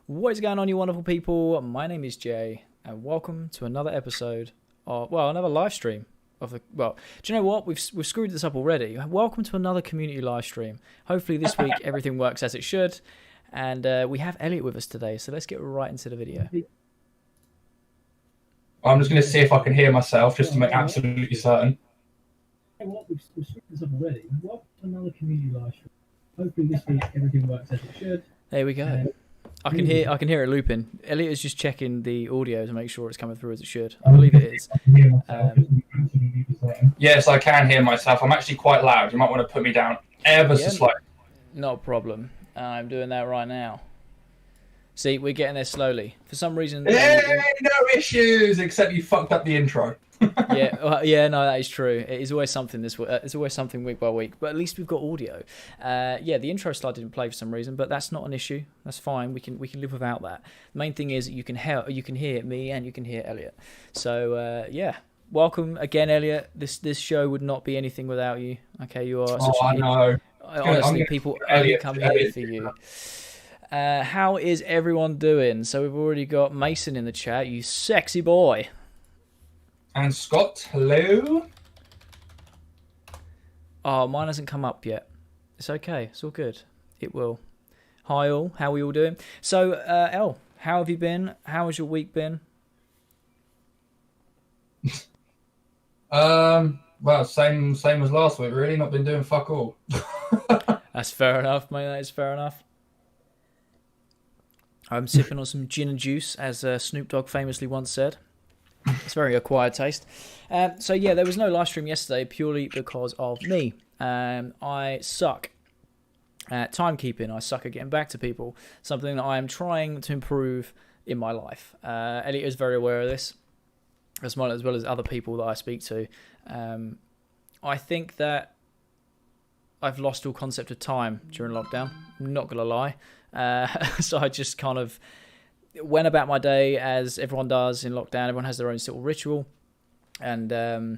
What is going on, you wonderful people? My name is Jay, and welcome to another episode of, another live stream of the. Well, do you know what? We've screwed this up already. Welcome to another community live stream. Hopefully, this week everything works as it should, and we have Elliot with us today. So let's get right into the video. I'm just going to see if I can hear myself, just to make absolutely certain. What we've screwed this up already. Welcome to another community live stream. Hopefully, this week everything works as it should. There we go. I can hear it looping. Elliot is just checking the audio to make sure it's coming through as it should. I believe it is. Yes, I can hear myself. I'm actually quite loud. You might want to put me down ever so slightly. Not a problem. I'm doing that right now. See, we're getting there slowly. For some reason... Hey, no issues, except you fucked up the intro. Yeah, no, that is true. It is always something it's always something week by week, but at least we've got audio. The intro slide didn't play for some reason, but that's not an issue. That's fine. We can live without that. The main thing is you can hear me and you can hear Elliot. So welcome again, Elliot. This show would not be anything without you. Okay, you are. I know. Honestly, people only come here for you. How is everyone doing? So we've already got Mason in the chat. You sexy boy. And Scott, hello. Oh, mine hasn't come up yet. It's okay. It's all good. It will. Hi all. How are we all doing? So, El, how have you been? How has your week been? Well, same as last week. Really, not been doing fuck all. That's fair enough, mate. That is fair enough. I'm sipping on some gin and juice, as Snoop Dogg famously once said. It's very acquired taste. There was no live stream yesterday purely because of me. I suck at timekeeping. I suck at getting back to people. Something that I am trying to improve in my life. Elliot is very aware of this, as well as other people that I speak to. I think that I've lost all concept of time during lockdown. I'm not going to lie. So I just kind of went about my day as everyone does in lockdown. Everyone has their own little ritual. And I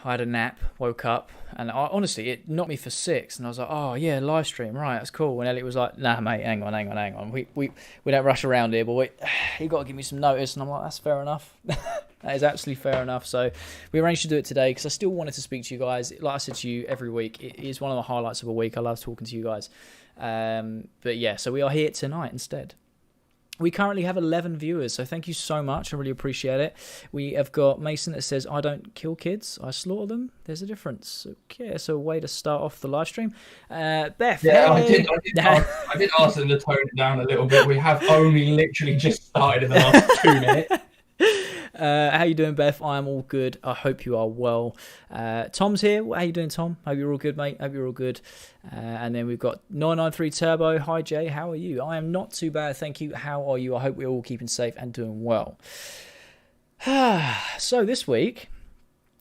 had a nap, woke up, and honestly, it knocked me for 6. And I was like, oh yeah, live stream, right, that's cool. And Elliot was like, nah, mate, hang on. We don't rush around here, but you got to give me some notice. And I'm like, that's fair enough. That is absolutely fair enough. So we arranged to do it today because I still wanted to speak to you guys. Like I said to you every week, it is one of the highlights of a week. I love talking to you guys. So we are here tonight instead. We currently have 11 viewers, so thank you so much. I really appreciate it. We have got Mason that says, I don't kill kids, I slaughter them. There's a difference. Okay, so a way to start off the live stream. Beth. Yeah, hey. I did ask them to tone it down a little bit. We have only literally just started in the last 2 minutes. How you doing, Beth? I am all good. I hope you are well. Tom's here. How you doing, Tom? Hope you're all good, mate. Hope you're all good. And then we've got 993 Turbo. Hi, Jay. How are you? I am not too bad, thank you. How are you? I hope we're all keeping safe and doing well. So this week,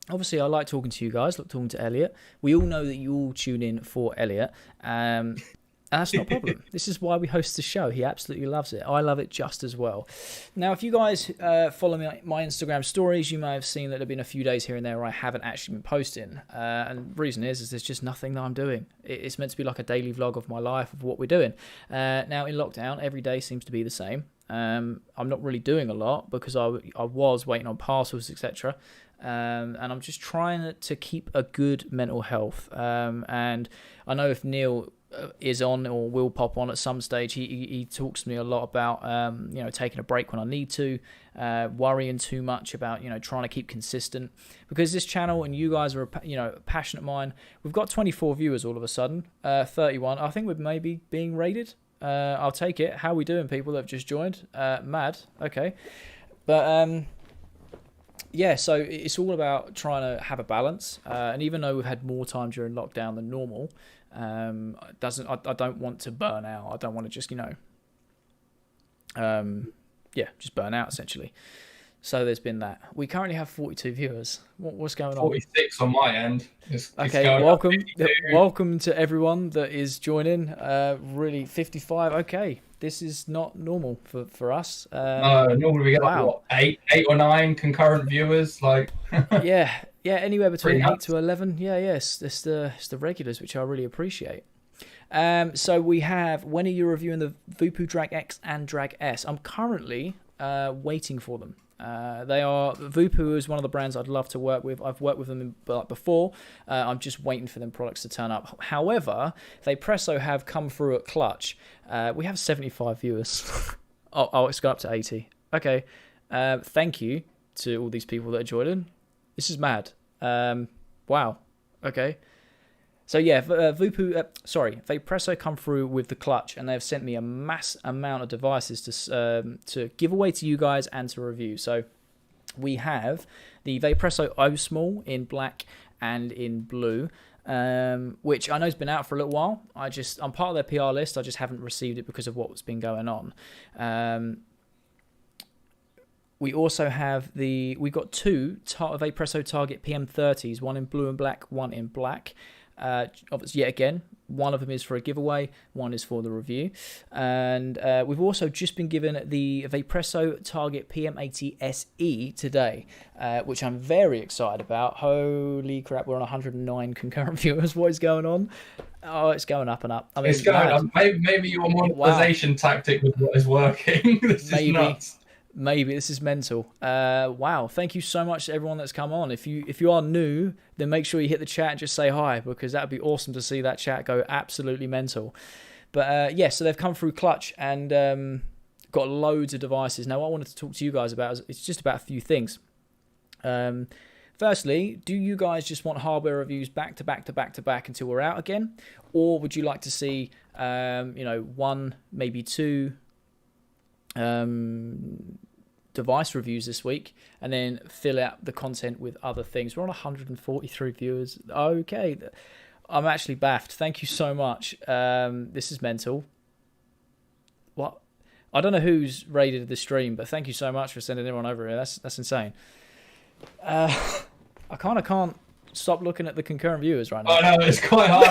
obviously, I like talking to you guys. Like talking to Elliot. We all know that you all tune in for Elliot. And that's not a problem. This is why we host the show. He absolutely loves it. I love it just as well. Now, if you guys follow me on my Instagram stories, you may have seen that there have been a few days here and there where I haven't actually been posting. And the reason is there's just nothing that I'm doing. It's meant to be like a daily vlog of my life, of what we're doing. Now, in lockdown, every day seems to be the same. I'm not really doing a lot because I was waiting on parcels, etc. And I'm just trying to keep a good mental health. And I know if Neil is on or will pop on at some stage, he talks to me a lot about taking a break when I need to, worrying too much about trying to keep consistent, because this channel and you guys are a passion of mine. We've got 24 viewers all of a sudden, 31. I think we're maybe being rated. I'll take it. How are we doing, people that have just joined? Mad. Okay, but so it's all about trying to have a balance, and even though we've had more time during lockdown than normal, I don't want to burn out. I don't want to just just burn out essentially. So there's been that. We currently have 42 viewers. What's going on? 46 on my end. Okay, welcome to everyone that is joining. Really, 55. Okay, this is not normal for us. Normally we get like eight or 9 concurrent viewers. Like yeah, anywhere between 8 to 11. Yes, it's the regulars, which I really appreciate. So we have, when are you reviewing the Voopoo Drag X and Drag S? I'm currently waiting for them. Voopoo is one of the brands I'd love to work with. I've worked with them before. I'm just waiting for them products to turn up. However, Vapresso have come through at Clutch. We have 75 viewers. oh, it's gone up to 80. Okay. Thank you to all these people that are joining. This is mad. Wow. Okay. So yeah, Vapresso come through with the Clutch, and they've sent me a mass amount of devices to give away to you guys and to review. So we have the Vapresso O Small in black and in blue, which I know has been out for a little while. I'm part of their PR list. I just haven't received it because of what's been going on. We also have we got two Vapresso Target PM30s, one in blue and black, one in black. Obviously, yet again, one of them is for a giveaway, one is for the review, and we've also just been given the Vapresso Target PM80 SE today, which I'm very excited about. Holy crap, we're on 109 concurrent viewers. What is going on? Oh, it's going up and up. I mean, it's going up. Maybe your monetization tactic with what is working. This is nuts. Maybe this is mental. Wow! Thank you so much to everyone that's come on. If you are new, then make sure you hit the chat and just say hi, because that would be awesome to see that chat go absolutely mental. But yeah, so they've come through Clutch and got loads of devices. Now, what I wanted to talk to you guys about it's just about a few things. Firstly, do you guys just want hardware reviews back to back to back to back until we're out again, or would you like to see one, maybe two device reviews this week, and then fill out the content with other things? We're on 143 viewers. Okay, I'm actually baffed. Thank you so much. This is mental. What? I don't know who's raided the stream, but thank you so much for sending everyone over here. That's insane. I kind of can't stop looking at the concurrent viewers right now. Oh no, it's quite hard.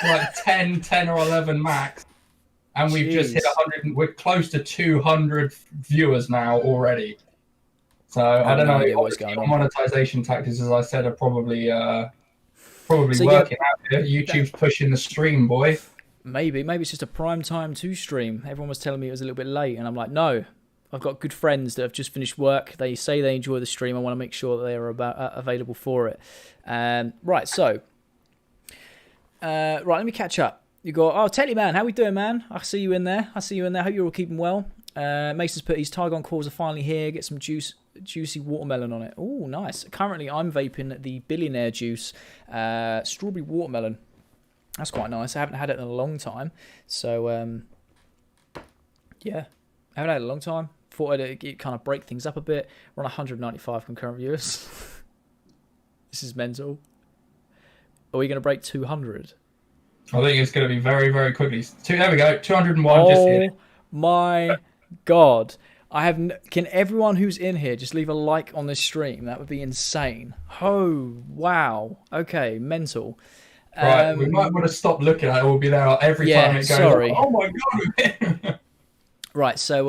Like 10 or 11 max. And we've just hit 100. We're close to 200 viewers now already. So I don't know. What's going on. Monetization tactics, as I said, are probably working out here. YouTube's pushing the stream, boy. Maybe it's just a prime time to stream. Everyone was telling me it was a little bit late, and I'm like, no. I've got good friends that have just finished work. They say they enjoy the stream. I want to make sure that they are available for it. Right. So, let me catch up. You go, oh, Telly man, how we doing, man? I see you in there. Hope you're all keeping well. Mason's put his Tygon calls are finally here. Get some juicy watermelon on it. Oh, nice. Currently, I'm vaping the Billionaire Juice strawberry watermelon. That's quite nice. I haven't had it in a long time. So, yeah, I haven't had it in a long time. Thought it kind of break things up a bit. We're on 195 concurrent viewers. This is mental. Are we going to break 200? I think it's going to be very, very quickly. There we go, 201. Just hit it. My God. Can everyone who's in here just leave a like on this stream? That would be insane. Oh, wow. Okay, mental. Right, we might want to stop looking at it. We'll be there every time it goes. Sorry. Oh my God. Right, so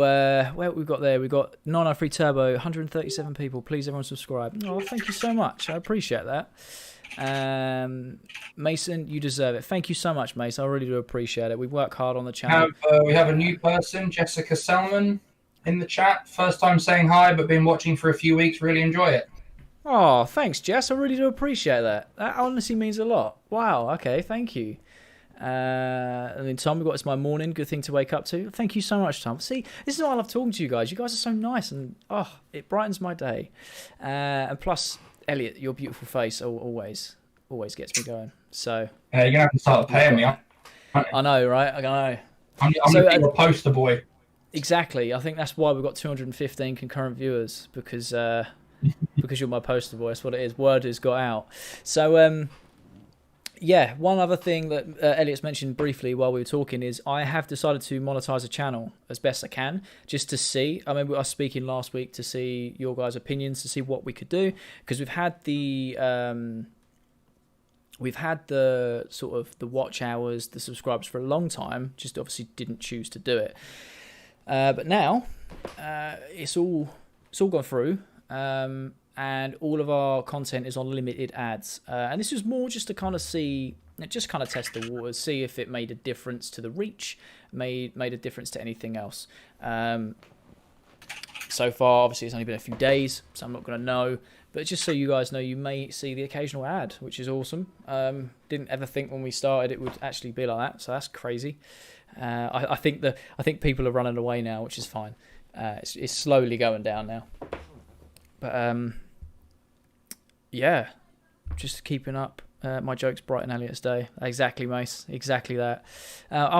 what we've got there, we've got 903 Turbo, 137 people. Please, everyone subscribe. Oh, thank you so much. I appreciate that. Mason, you deserve it. Thank you so much, Mason. I really do appreciate it. We work hard on the channel. We have a new person, Jessica Selman, in the chat. First time saying hi, but been watching for a few weeks. Really enjoy it. Oh, thanks, Jess. I really do appreciate that. That honestly means a lot. Wow. Okay, thank you. And then Tom, we've got It's My Morning. Good thing to wake up to. Thank you so much, Tom. See, this is why I love talking to you guys. You guys are so nice, and it brightens my day. And plus, Elliot, your beautiful face always gets me going. So you're gonna have to start paying me. I know, right? I know. I'm a poster boy. Exactly. I think that's why we've got 215 concurrent viewers, because you're my poster boy. That's what it is. Word has got out. So yeah, one other thing that Elliot's mentioned briefly while we were talking is I have decided to monetize a channel as best I can, just to see. I mean, I was speaking last week to see your guys' opinions, to see what we could do, because we've had the sort of the watch hours, the subscribers for a long time, just obviously didn't choose to do it. But now it's all gone through. And all of our content is on limited ads. And this was more just to kind of see just kind of test the waters, see if it made a difference to the reach, made a difference to anything else. So far, obviously, it's only been a few days, so I'm not going to know. But just so you guys know, you may see the occasional ad, which is awesome. Didn't ever think when we started it would actually be like that, so that's crazy. I think people are running away now, which is fine. It's slowly going down now. But yeah, just keeping up my jokes bright and Elliot's day. Exactly, Mace. Exactly that.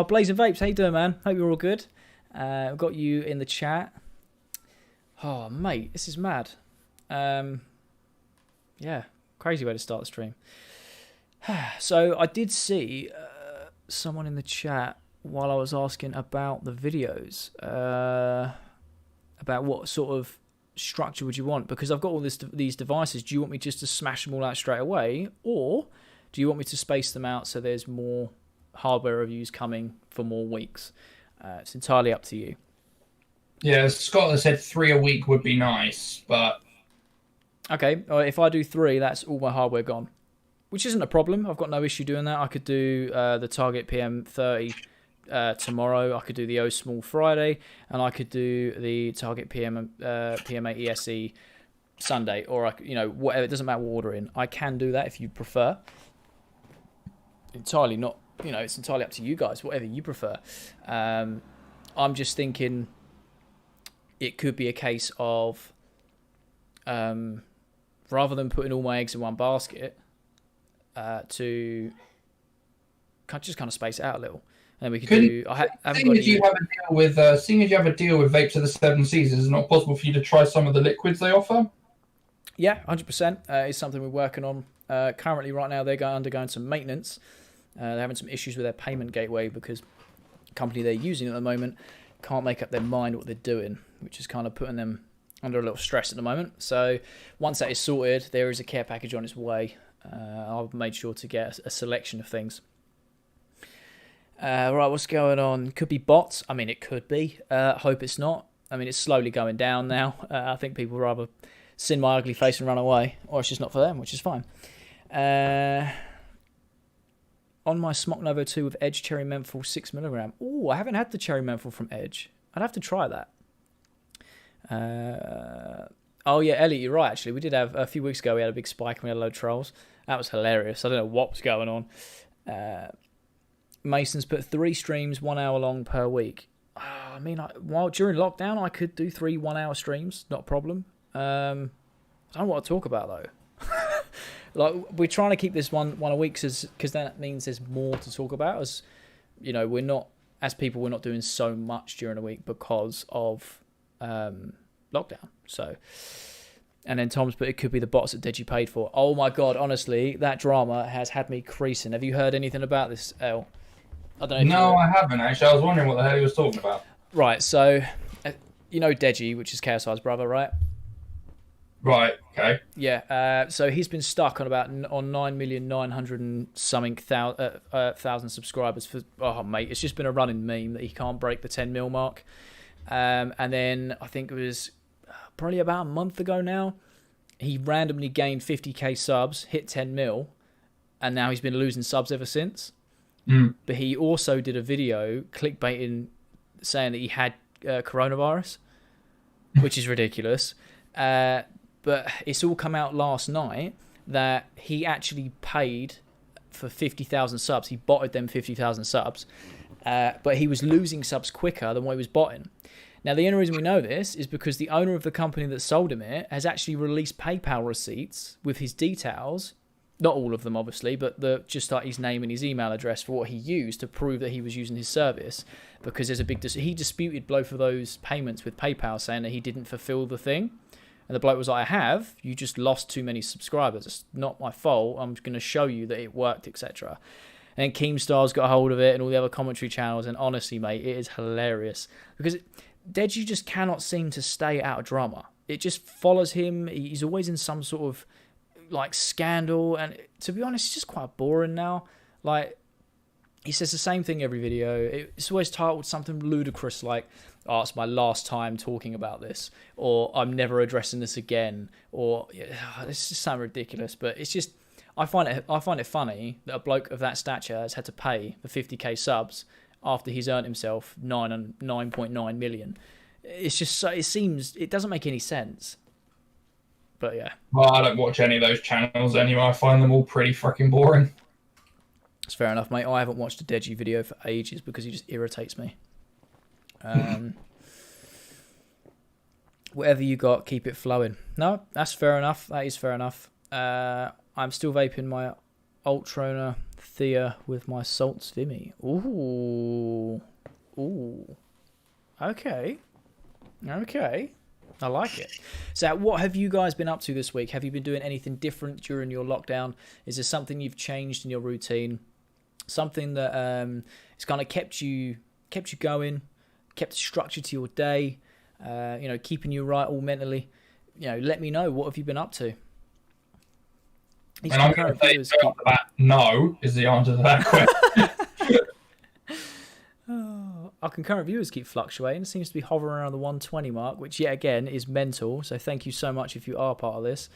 Blazing Vapes, how you doing, man? Hope you're all good. I've got you in the chat. Oh, mate, this is mad. Yeah, crazy way to start the stream. So I did see someone in the chat while I was asking about the videos, about what sort of structure would you want, because I've got all these devices. Do you want me just to smash them all out straight away, or do you want me to space them out so there's more hardware reviews coming for more weeks? It's entirely up to you. Yeah, Scott has said 3 a week would be nice, but okay, if I do 3, that's all my hardware gone, which isn't a problem. I've got no issue doing that. I could do the Target PM30 tomorrow. I could do the O Small Friday, and I could do the Target PM8 ESE Sunday, or whatever. It doesn't matter what order in. I can do that if you prefer. Entirely not. It's entirely up to you guys. Whatever you prefer. I'm just thinking it could be a case of rather than putting all my eggs in one basket, to just kind of space it out a little. And then we could do. Seeing as you have a deal with Vapes of the Seven Seas, is it not possible for you to try some of the liquids they offer? Yeah, 100%. It's something we're working on. Currently, right now, they're undergoing some maintenance. They're having some issues with their payment gateway because the company they're using at the moment can't make up their mind what they're doing, which is kind of putting them under a little stress at the moment. So once that is sorted, there is a care package on its way. I've made sure to get a selection of things. Right, what's going on? Could be bots. I mean, it could be. Hope it's not. I mean, it's slowly going down now. I think people rather see my ugly face and run away, or it's just not for them, which is fine. On my Smock Novo 2 with Edge Cherry Menthol 6mg. Oh, I haven't had the Cherry Menthol from Edge. I'd have to try that. Oh yeah, Elliot, you're right. Actually, we did have a few weeks ago. We had a big spike and we had a load of trolls. That was hilarious. I don't know what was going on. Mason's put 3 streams 1 hour long per week. I mean, while during lockdown, I could do 3 1-hour streams, not a problem. I don't know what to talk about though. Like, we're trying to keep this one a week because that means there's more to talk about. As we're not doing so much during the week because of lockdown. So, and then Tom's put, it could be the bots that Deji paid for. Oh my god, honestly, that drama has had me creasing. Have you heard anything about this, El? I don't know. No, I haven't actually. I was wondering what the hell he was talking about. Right, so Deji, which is KSI's brother, right? Right. Okay. Yeah. So he's been stuck on 9,900,000 and something thousand subscribers for. Oh mate, it's just been a running meme that he can't break the 10 mil mark. And then I think it was probably about a month ago now, he randomly gained 50k subs, hit 10 mil, and now he's been losing subs ever since. But he also did a video clickbaiting, saying that he had coronavirus, which is ridiculous. But it's all come out last night that he actually paid for 50,000 subs. He botted them 50,000 subs. But he was losing subs quicker than what he was botting. Now, the only reason we know this is because the owner of the company that sold him it has actually released PayPal receipts with his details. Not all of them, obviously, but just like his name and his email address for what he used to prove that he was using his service. Because there's a big... he disputed both of those payments with PayPal, saying that he didn't fulfill the thing. And the bloke was like, you just lost too many subscribers. It's not my fault. I'm going to show you that it worked, etc. And Keemstar's got a hold of it and all the other commentary channels. And honestly, mate, it is hilarious. Because Deji just cannot seem to stay out of drama. It just follows him. He's always in some sort of like scandal. And to be honest, it's just quite boring now. Like, he says the same thing every video. It's always titled something ludicrous like, oh, it's my last time talking about this, or I'm never addressing this again, or this is something ridiculous. But it's just, I find it funny that a bloke of that stature has had to pay for 50k subs after he's earned himself 9.9 million. It's just so, it doesn't make any sense. But yeah. Well, I don't watch any of those channels anyway. I find them all pretty fucking boring. It's fair enough, mate. I haven't watched a Deji video for ages because he just irritates me. Whatever you got, keep it flowing. No, that's fair enough. That is fair enough. I'm still vaping my Ultrona Thea with my Salts Vimy. Ooh. Okay. I like it. So what have you guys been up to this week? Have you been doing anything different during your lockdown? Is there something you've changed in your routine? Something that has kind of kept you going, kept structure to your day, keeping you right all mentally? Let me know. What have you been up to? And I'm going to say that no is the answer to that question. Our concurrent viewers keep fluctuating. It seems to be hovering around the 120 mark, which yet again is mental. So thank you so much if you are part of this.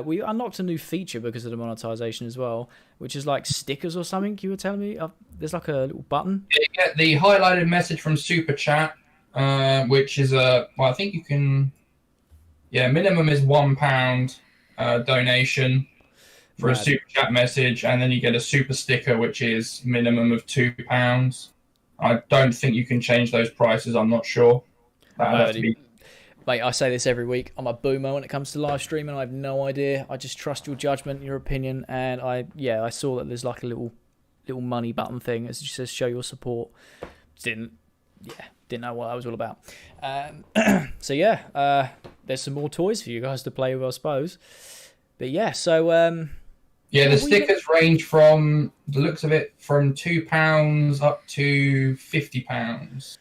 We unlocked a new feature because of the monetization as well, which is like stickers or something. You were telling me there's like a little button. Yeah, you get the highlighted message from Super Chat, which is I think you can. Yeah, minimum is £1 donation for a Super Chat message, and then you get a super sticker, which is minimum of £2. I don't think you can change those prices. I'm not sure. Mate, I say this every week. I'm a boomer when it comes to live streaming. I have no idea. I just trust your judgment, your opinion, and I saw that there's like a little money button thing as it says show your support. Didn't know what that was all about. There's some more toys for you guys to play with, I suppose. But yeah, so the stickers range from the looks of it from £2 up to £50.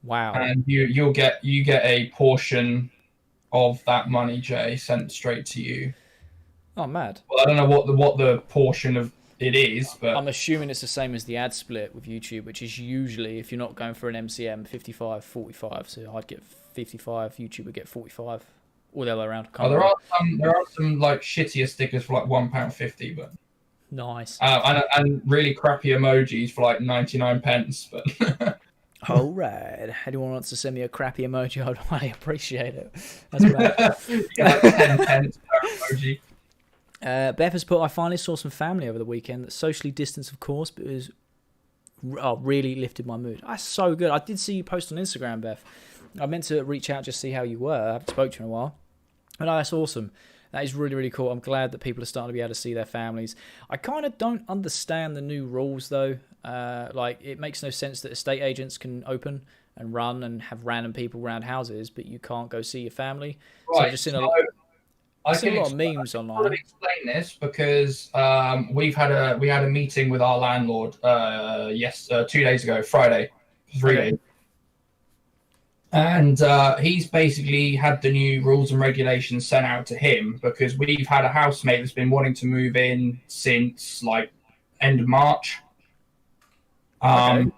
Wow! And you get a portion of that money, Jay, sent straight to you. Oh, mad! Well, I don't know what the portion of it is, but I'm assuming it's the same as the ad split with YouTube, which is usually, if you're not going for an MCM, 55-45. So I'd get 55, YouTube would get 45. Or the other way around. There are some like shittier stickers for like £1.50, but nice. And really crappy emojis for like 99 pence. But all right, anyone wants to send me a crappy emoji, I'd highly appreciate it. That's bad. Like 10 pence per emoji. Beth has put, I finally saw some family over the weekend. Socially distanced, of course, but it was really lifted my mood. That's so good. I did see you post on Instagram, Beth. I meant to reach out just to see how you were. I haven't spoken to you in a while. But no, that's awesome. That is really, really cool. I'm glad that people are starting to be able to see their families. I kind of don't understand the new rules, though. It makes no sense that estate agents can open and run and have random people around houses, but you can't go see your family. Right. So I've just seen a lot of memes online. I can explain this because we had a meeting with our landlord 2 days ago, Friday, 3 days. And he's basically had the new rules and regulations sent out to him because we've had a housemate that's been wanting to move in since like end of March. Our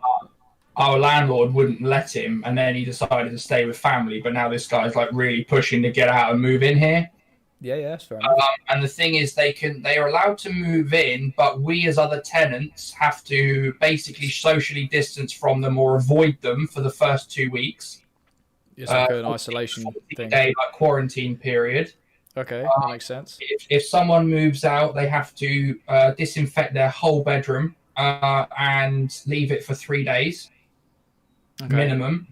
landlord wouldn't let him, and then he decided to stay with family. But now this guy's like really pushing to get out and move in here. Yeah, that's fair enough. And the thing is, they are allowed to move in, but we as other tenants have to basically socially distance from them or avoid them for the first 2 weeks. It's like an isolation thing. Day, like quarantine period. Okay, that makes sense. If someone moves out, they have to disinfect their whole bedroom and leave it for 3 days minimum.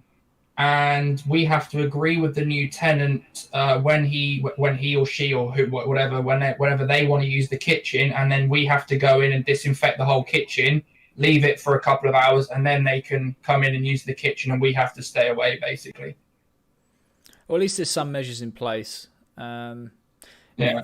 And we have to agree with the new tenant when he or she or whenever they want to use the kitchen, and then we have to go in and disinfect the whole kitchen, leave it for a couple of hours, and then they can come in and use the kitchen, and we have to stay away basically. Well, at least there's some measures in place. It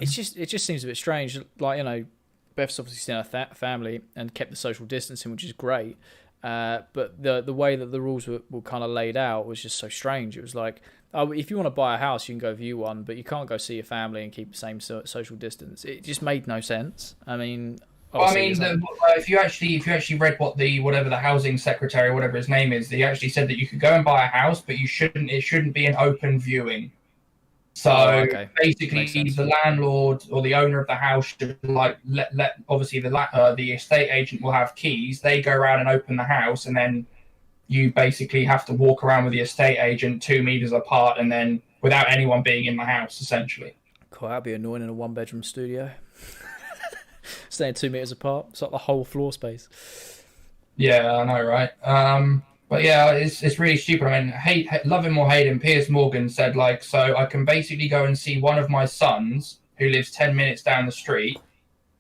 just seems a bit strange. Like, Beth's obviously seen her family and kept the social distancing, which is great. But the way that the rules were kind of laid out was just so strange. It was like, if you want to buy a house, you can go view one, but you can't go see your family and keep the same social distance. It just made no sense. I mean, if you actually read what the housing secretary, whatever his name is, he actually said that you could go and buy a house, but it shouldn't be an open viewing. So basically, the landlord or the owner of the house should like let obviously the estate agent will have keys. They go around and open the house, and then you basically have to walk around with the estate agent 2 meters apart, and then without anyone being in the house, essentially. Cool, that'd be annoying in a 1-bedroom studio. Staying 2 meters apart, it's like the whole floor space. Yeah, I know, right? But yeah, it's really stupid. I mean, love him or hate him, Piers Morgan said, like, so I can basically go and see one of my sons who lives 10 minutes down the street,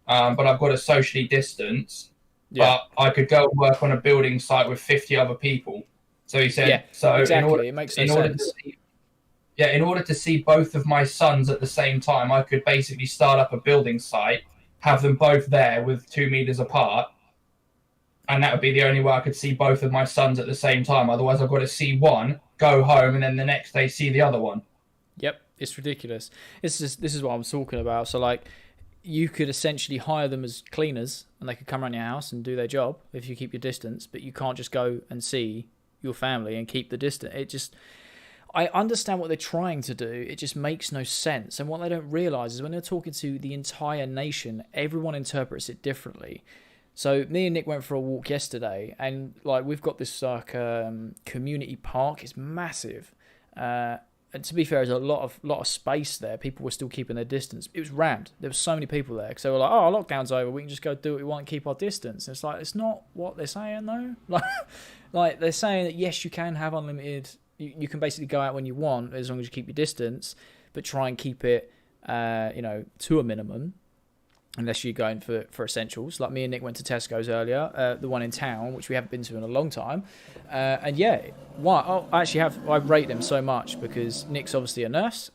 but I've got to socially distance. Yeah. But I could go and work on a building site with 50 other people. So he said, yeah, so exactly. It makes no sense. In order to see both of my sons at the same time, I could basically start up a building site, have them both there with 2 meters apart, and that would be the only way I could see both of my sons at the same time. Otherwise, I've got to see one, go home, and then the next day see the other one. Yep, it's ridiculous. This is what I'm talking about. So, like, you could essentially hire them as cleaners, and they could come around your house and do their job if you keep your distance, but you can't just go and see your family and keep the distance. I understand what they're trying to do. It just makes no sense. And what they don't realise is when they're talking to the entire nation, everyone interprets it differently. So me and Nick went for a walk yesterday, and like we've got this like community park. It's massive, and to be fair, there's a lot of space there. People were still keeping their distance. It was rammed. There were so many people there because they were like, "Oh, lockdown's over. We can just go do what we want and keep our distance." And it's like it's not what they're saying though. Like they're saying that yes, you can have unlimited. You can basically go out when you want as long as you keep your distance, but try and keep it, to a minimum. Unless you're going for essentials. Like me and Nick went to Tesco's earlier, the one in town, which we haven't been to in a long time. And yeah, I rate them so much because Nick's obviously a nurse.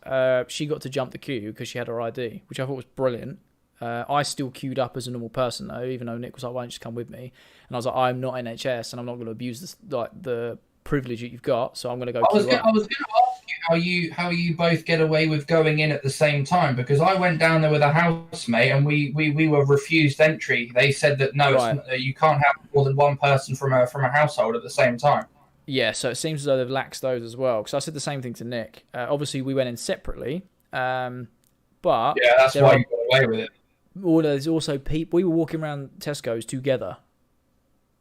She got to jump the queue because she had her ID, which I thought was brilliant. I still queued up as a normal person though, even though Nick was like, "Why don't you just come with me?" And I was like, "I'm not NHS, and I'm not going to abuse this, like the privilege that you've got, so I'm going to go." I was going to ask you how you both get away with going in at the same time, because I went down there with a housemate and we were refused entry. They said that no, right. You can't have more than one person from a household at the same time. Yeah, so it seems as though they've laxed those as well. Because I said the same thing to Nick. Obviously, we went in separately, but yeah, that's why you got away with it. Well, there's also people. We were walking around Tesco's together,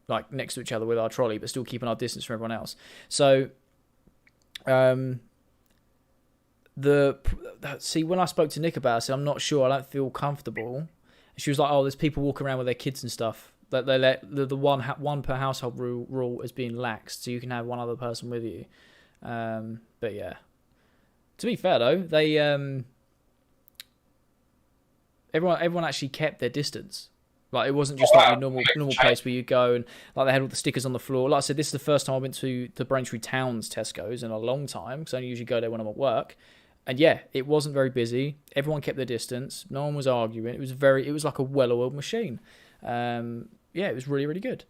like next to each other with our trolley, but still keeping our distance from everyone else. So, when I spoke to Nick about it, I said, "I'm not sure. I don't feel comfortable." And she was like, "Oh, there's people walking around with their kids and stuff. That they let the one per household rule is being laxed, so you can have one other person with you." But yeah, to be fair though, they everyone actually kept their distance. Like, it wasn't just like a normal place where you go and like they had all the stickers on the floor. Like I said, this is the first time I went to the Braintree Town's Tesco's in a long time, because I only usually go there when I'm at work. And yeah, it wasn't very busy. Everyone kept their distance. No one was arguing. It was like a well-oiled machine. Yeah, it was really, really good.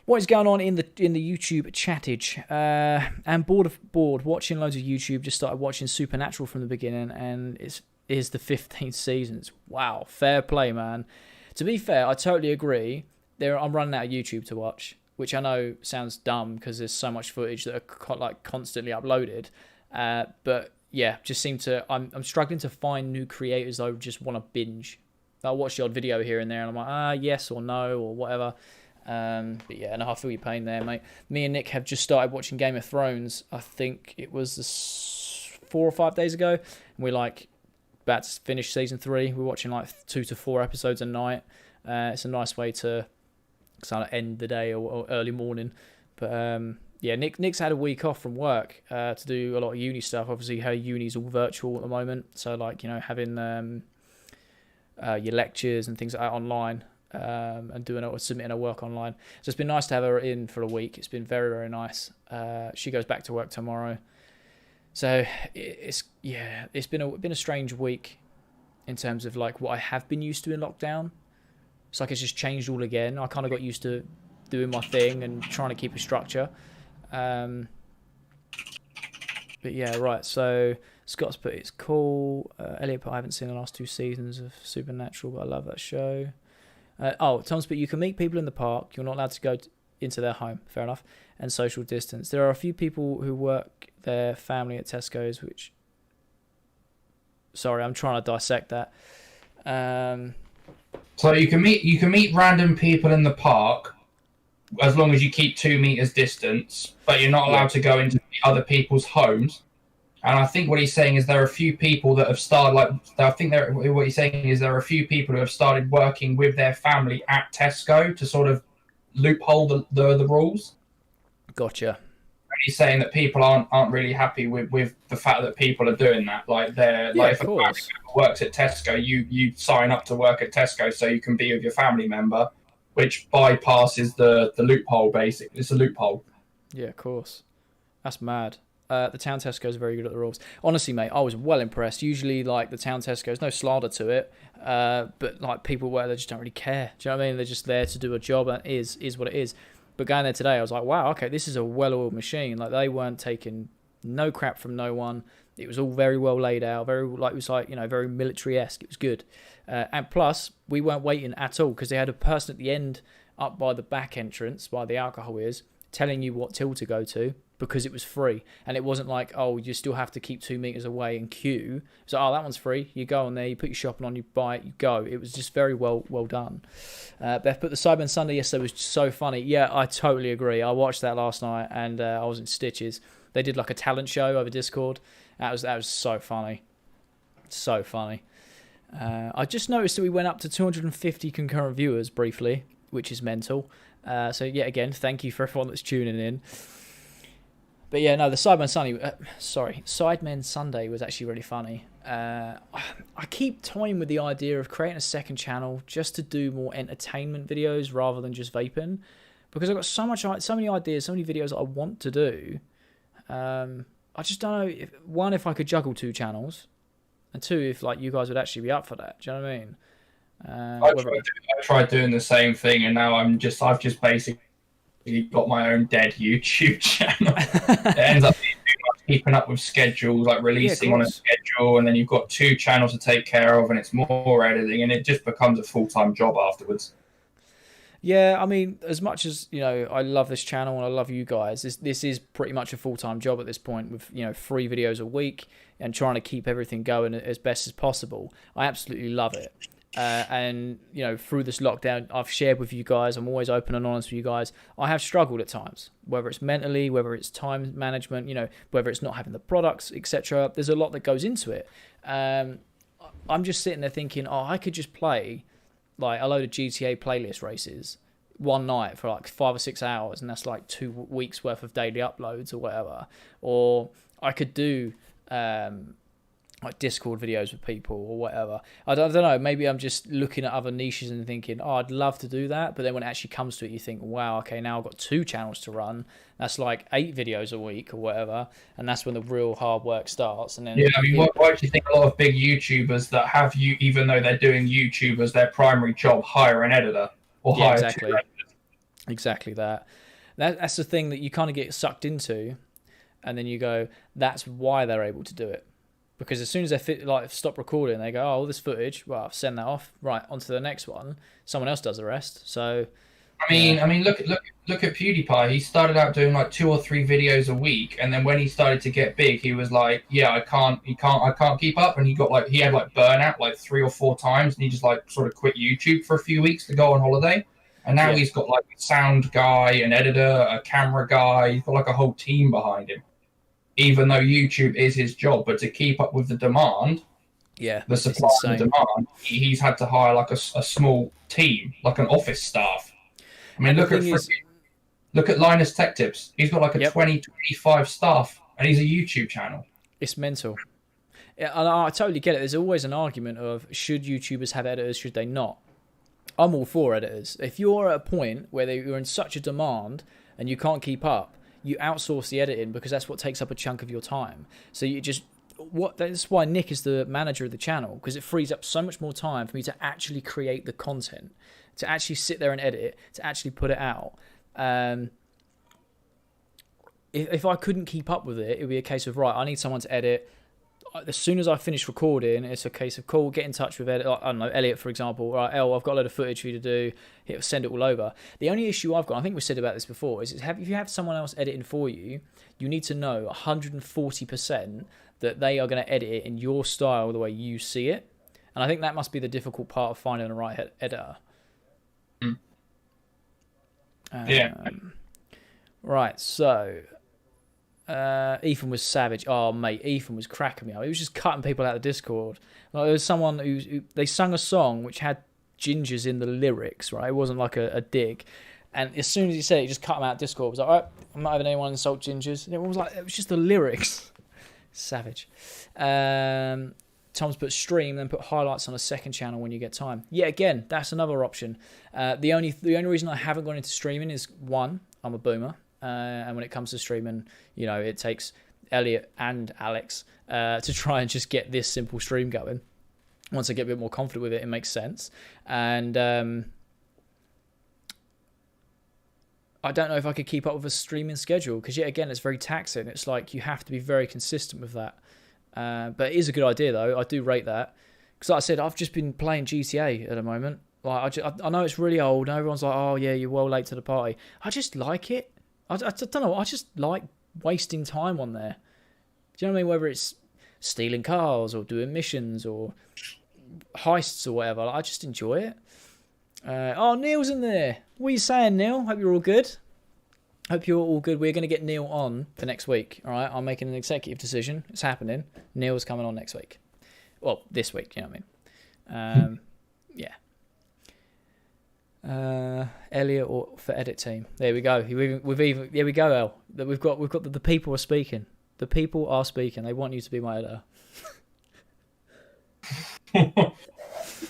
What is going on in the YouTube chattage? I'm bored watching loads of YouTube. Just started watching Supernatural from the beginning, and it is the 15th season. Wow, fair play, man. To be fair, I totally agree. I'm running out of YouTube to watch, which I know sounds dumb because there's so much footage that are like constantly uploaded. But yeah, I'm struggling to find new creators that I just want to binge. I'll watch the odd video here and there, and I'm like, yes or no or whatever. But yeah, no, I feel your pain there, mate. Me and Nick have just started watching Game of Thrones. I think it was 4 or 5 days ago, and we're like about to finish season 3. We're watching like 2 to 4 episodes a night. It's a nice way to kind of end the day or early morning. But yeah, Nick's had a week off from work to do a lot of uni stuff. Obviously, her uni's all virtual at the moment, so like, you know, having your lectures and things like that online, and submitting her work online. So it's been nice to have her in for a week. It's been very, very nice. She goes back to work tomorrow. So it's been a strange week in terms of like what I have been used to in lockdown. It's like it's just changed all again. I kind of got used to doing my thing and trying to keep a structure. But yeah, right. So Scott's put it's cool. Elliot put I haven't seen the last 2 seasons of Supernatural, but I love that show. Tom's put you can meet people in the park. You're not allowed to go into their home. Fair enough. And social distance. There are a few people who work their family at Tesco's, which Sorry, I'm trying to dissect that. So you can meet random people in the park as long as you keep 2 meters distance, but you're not allowed to go into other people's homes. And I think what he's saying is there are a few people that have started, what he's saying is there are a few people who have started working with their family at Tesco to sort of loophole the rules. Gotcha. And he's saying that people aren't really happy with the fact that people are doing that. Like if a family member works at Tesco, you sign up to work at Tesco so you can be with your family member, which bypasses the loophole. Basically, it's a loophole. Yeah, of course. That's mad. The town Tesco is very good at the rules. Honestly, mate, I was well impressed. Usually, like, the town Tesco, there's no slander to it, but like people where they just don't really care. Do you know what I mean? They're just there to do a job, and it is what it is. But going there today, I was like, wow, okay, this is a well-oiled machine. Like, they weren't taking no crap from no one. It was all very well laid out, very military-esque. It was good, and plus we weren't waiting at all because they had a person at the end up by the back entrance, by the alcohol is, telling you what till to go to, because it was free. And it wasn't like, oh, you still have to keep 2 meters away and queue. So, oh, that one's free. You go on there, you put your shopping on, you buy it, you go. It was just very well done. Beth put the Cyberman Sunday yesterday was just so funny. Yeah, I totally agree. I watched that last night and I was in stitches. They did like a talent show over Discord. That was so funny. So funny. I just noticed that we went up to 250 concurrent viewers briefly, which is mental. So, yet again, thank you for everyone that's tuning in. But yeah, no, the Sidemen Sunday was actually really funny. I keep toying with the idea of creating a second channel just to do more entertainment videos rather than just vaping, because I've got so many ideas, so many videos that I want to do. I just don't know if I could juggle 2 channels, and 2, if like you guys would actually be up for that. Do you know what I mean? I tried doing the same thing, and now I've just basically got my own dead YouTube channel. It ends up being too much keeping up with schedules, like releasing on a schedule, and then you've got 2 channels to take care of, and it's more editing, and it just becomes a full-time job afterwards. Yeah, I mean, as much as, I love this channel and I love you guys, this is pretty much a full-time job at this point with, 3 videos a week and trying to keep everything going as best as possible. I absolutely love it. And through this lockdown, I've shared with you guys, I'm always open and honest with you guys, I have struggled at times, whether it's mentally, whether it's time management, whether it's not having the products, etc. There's a lot that goes into it. I'm just sitting there thinking, I could just play like a load of GTA playlist races one night for like 5 or 6 hours, and that's like 2 weeks worth of daily uploads or whatever. Or I could do like Discord videos with people or whatever. I don't know. Maybe I'm just looking at other niches and thinking, I'd love to do that. But then when it actually comes to it, you think, wow, okay, now I've got 2 channels to run. That's like 8 videos a week or whatever. And that's when the real hard work starts. And then why do you think a lot of big YouTubers that have even though they're doing YouTube as their primary job, hire an editor or hire 2 editors? Exactly that. That's the thing that you kind of get sucked into, and then you go, that's why they're able to do it. Because as soon as they stop recording, they go, all this footage, well, I'll send that off, right, onto the next one. Someone else does the rest. So, I mean, look at PewDiePie. He started out doing like 2 or 3 videos a week, and then when he started to get big, he was like, I can't keep up, and he had burnout like 3 or 4 times, and he just like sort of quit YouTube for a few weeks to go on holiday. And now he's got like a sound guy, an editor, a camera guy. He's got like a whole team behind him. Even though YouTube is his job, but to keep up with the demand, the supply and the demand, he's had to hire like a small team, like an office staff. I mean, look at Linus Tech Tips. He's got like a 20-25 staff, and he's a YouTube channel. It's mental. Yeah, I totally get it. There's always an argument of, should YouTubers have editors, should they not? I'm all for editors. If you're at a point where you're in such a demand and you can't keep up, you outsource the editing, because that's what takes up a chunk of your time. So that's why Nick is the manager of the channel, because it frees up so much more time for me to actually create the content, to actually sit there and edit it, to actually put it out. If I couldn't keep up with it, it would be a case of, right, I need someone to edit. as soon as I finish recording, it's a case of cool, get in touch with Ed, I don't know, Elliot, for example. Right, El, I've got a load of footage for you to do. Send it all over. The only issue I've got, I think we said about this before, is if you have someone else editing for you, you need to know 140% that they are going to edit it in your style, the way you see it. And I think that must be the difficult part of finding the right editor. Yeah. Right, so Ethan was savage. Oh, mate, Ethan was cracking me up. He was just cutting people out of Discord. Like, there was someone who they sung a song which had gingers in the lyrics, right? It wasn't like a dig. And as soon as he said it, he just cut them out of Discord. It was like, all right, I'm not having anyone insult gingers. And everyone was like, it was just the lyrics. Savage. Tom's put stream, then put highlights on a second channel when you get time. Yeah, again, that's another option. The only reason I haven't gone into streaming is, one, I'm a boomer. And when it comes to streaming, you know, it takes Elliot and Alex to try and just get this simple stream going. Once I get a bit more confident with it, it makes sense. And I don't know if I could keep up with a streaming schedule because, yet again, it's very taxing. It's like you have to be very consistent with that. But it is a good idea, though. I do rate that. Because like I said, I've just been playing GTA at the moment. Like I know it's really old. And everyone's like, oh, yeah, you're well late to the party. I just like it. I don't know. I just like wasting time on there. Do you know what I mean? Whether it's stealing cars or doing missions or heists or whatever. Like, I just enjoy it. Oh, Neil's in there. What are you saying, Neil? Hope you're all good. Hope you're all good. We're going to get Neil on for next week. All right, I'm making an executive decision. It's happening. Neil's coming on next week. Well, this week. You know what I mean? Yeah. Elliot or for edit team. There we go. There we go, El. We've got the people are speaking. The people are speaking. They want you to be my editor.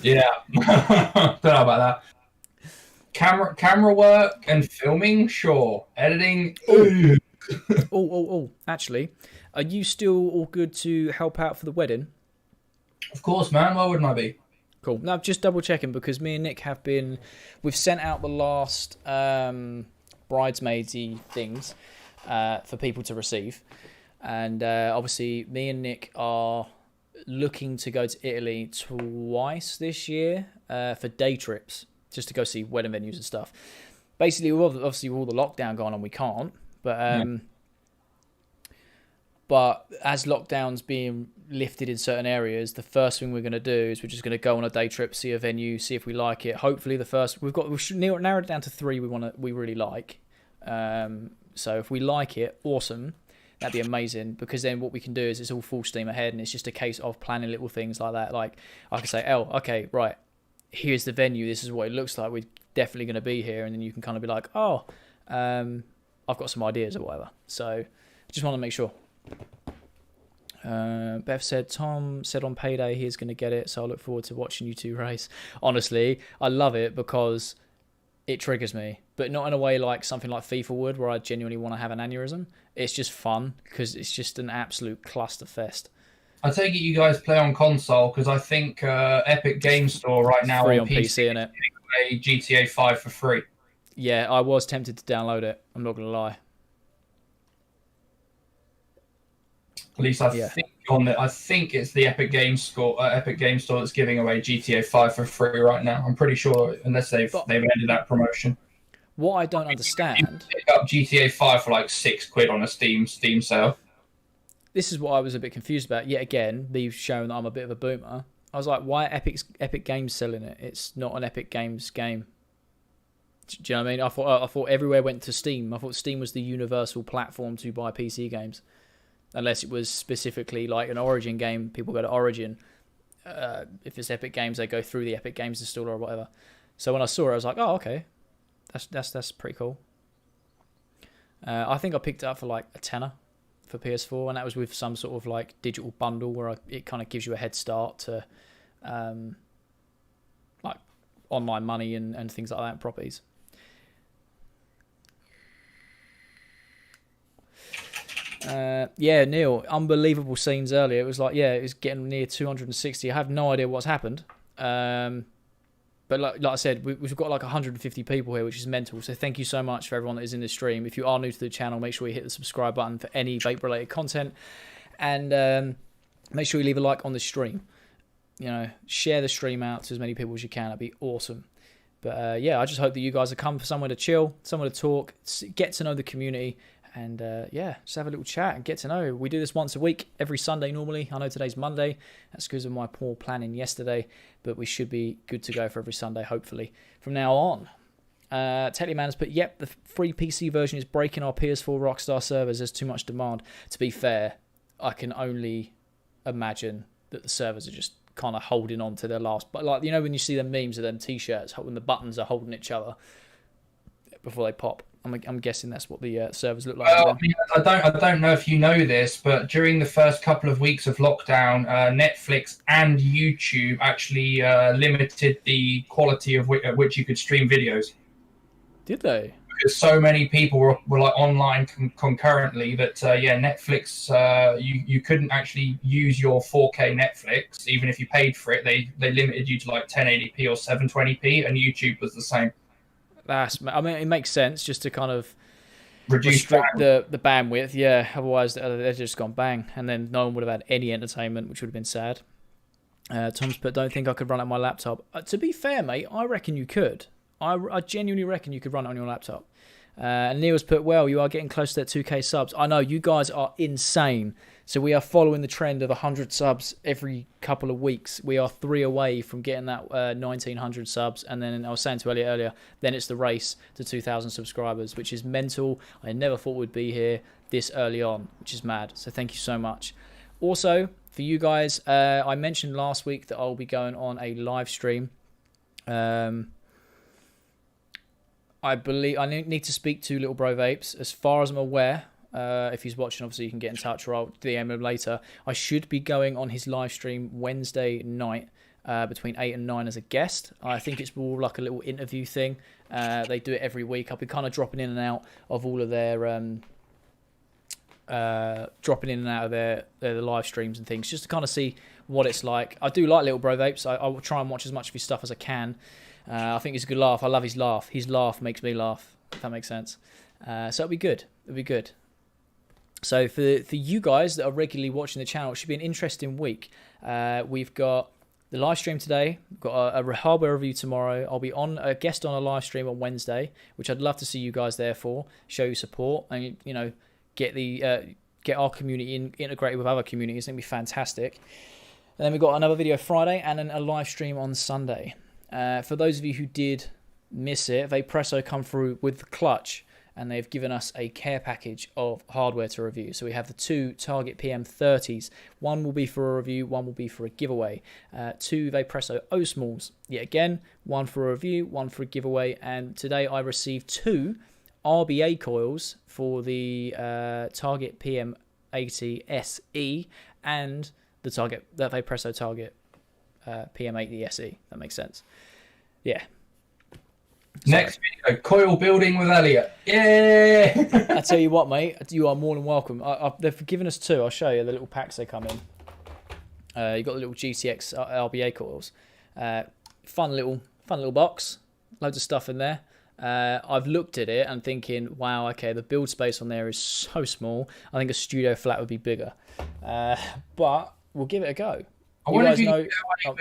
Yeah. Don't know about that. Camera work and filming, sure. Editing. Oh. Actually, are you still all good to help out for the wedding? Of course, man. Why wouldn't I be? Cool. Now, just double checking because me and Nick we've sent out the last bridesmaidsy things for people to receive, and obviously me and Nick are looking to go to Italy twice this year for day trips, just to go see wedding venues and stuff. Basically, obviously with all the lockdown going on, we can't. But as lockdown's being lifted in certain areas, the first thing we're going to do is we're just going to go on a day trip, see a venue, see if we like it. Hopefully, we've narrowed it down to 3 we really like. So if we like it, awesome. That'd be amazing because then what we can do is it's all full steam ahead and it's just a case of planning little things like that. Like I can say, okay, right, here's the venue. This is what it looks like. We're definitely going to be here. And then you can kind of be like, I've got some ideas or whatever. So I just want to make sure. Bev said, Tom said on payday he's going to get it. So I look forward to watching you two race. Honestly, I love it because it triggers me, but not in a way like something like FIFA would, where I genuinely want to have an aneurysm. It's just fun because it's just an absolute cluster fest. I take it you guys play on console because I think Epic Games Store right now free on PC, isn't it? A GTA 5 for free. Yeah, I was tempted to download it. I'm not gonna lie. At least I think it's the Epic Games Store that's giving away GTA 5 for free right now. I'm pretty sure, unless they've ended that promotion. What I don't understand. You pick up GTA 5 for like £6 on a Steam sale. This is what I was a bit confused about. Yet again, they've shown that I'm a bit of a boomer. I was like, why are Epic Games selling it? It's not an Epic Games game. Do you know what I mean? I thought everywhere went to Steam. I thought Steam was the universal platform to buy PC games. Unless it was specifically like an Origin game, people go to Origin. If it's Epic Games, they go through the Epic Games installer or whatever. So when I saw it, I was like, oh, okay. That's pretty cool. I think I picked it up for like a tenner for PS4, and that was with some sort of like digital bundle where it kind of gives you a head start to like online money and things like that and properties. Yeah, Neil, unbelievable scenes earlier. It was like, it was getting near 260. I have no idea what's happened. But like I said, we've got like 150 people here, which is mental. So thank you so much for everyone that is in the stream. If you are new to the channel, make sure you hit the subscribe button for any vape-related content. And make sure you leave a like on the stream. You know, share the stream out to as many people as you can. That'd be awesome. But yeah, I just hope that you guys have come for somewhere to chill, somewhere to talk, get to know the community, and yeah, just have a little chat and get to know. We do this once a week, every Sunday normally. I know today's Monday. That's because of my poor planning yesterday, but we should be good to go for every Sunday, hopefully, from now on. Techlyman has put, yep, the free PC version is breaking our PS4 Rockstar servers. There's too much demand. To be fair, I can only imagine that the servers are just kind of holding on to their last, but like, you know, when you see them memes of them t-shirts when the buttons are holding each other before they pop, I'm guessing that's what the servers look like. Well, I don't know if you know this, but during the first couple of weeks of lockdown, Netflix and YouTube actually limited the quality at which you could stream videos. Did they? Because so many people were like online concurrently that Netflix, you couldn't actually use your 4K Netflix even if you paid for it. They limited you to like 1080p or 720p, and YouTube was the same. I mean, it makes sense just to kind of restrict the bandwidth. Yeah, otherwise they've just gone bang, and then no one would have had any entertainment, which would have been sad. Tom's put, don't think I could run it on my laptop. To be fair, mate, I reckon you could. I genuinely reckon you could run it on your laptop. And Neil's put, well, you are getting close to that 2K subs. I know, you guys are insane. So we are following the trend of 100 subs every couple of weeks. We are 3 away from getting that 1,900 subs. And then I was saying to Elliot earlier, then it's the race to 2,000 subscribers, which is mental. I never thought we'd be here this early on, which is mad. So thank you so much. Also, for you guys, I mentioned last week that I'll be going on a live stream. I believe I need to speak to Little Bro Vapes. As far as I'm aware, if he's watching, obviously you can get in touch, or I'll DM him later. I should be going on his live stream Wednesday night between 8 and 9 as a guest. I think it's more like a little interview thing. They do it every week. I'll be kind of dropping in and out of all of their their live streams and things, just to kind of see what it's like. I do like Little Bro Vapes. I will try and watch as much of his stuff as I can. I think it's a good laugh. I love his laugh. His laugh makes me laugh, if that makes sense. So it'll be good. It'll be good. So for you guys that are regularly watching the channel, it should be an interesting week. We've got the live stream today. We've got a hardware review tomorrow. I'll be on a guest on a live stream on Wednesday, which I'd love to see you guys there for. Show you support and, you know, get our community integrated with other communities. It's going to be fantastic. And then we've got another video Friday and then a live stream on Sunday. For those of you who did miss it, Vapresso come through with the clutch, and they've given us a care package of hardware to review. So we have the 2 Target PM30s. One will be for a review, one will be for a giveaway. 2 Vapresso O-Smalls. Yet again, one for a review, one for a giveaway. And today I received 2 RBA coils for the Target PM80 SE and the Vapresso Target PM80 SE. That makes sense. Yeah. Next video, coil building with Elliot. Yeah. I tell you what, mate, you are more than welcome. They've given us 2. I'll show you the little packs they come in. You got the little GTX RBA coils. Fun little box. Loads of stuff in there. I've looked at it and thinking, wow, okay, the build space on there is so small. I think a studio flat would be bigger. But we'll give it a go. I wonder if you can get away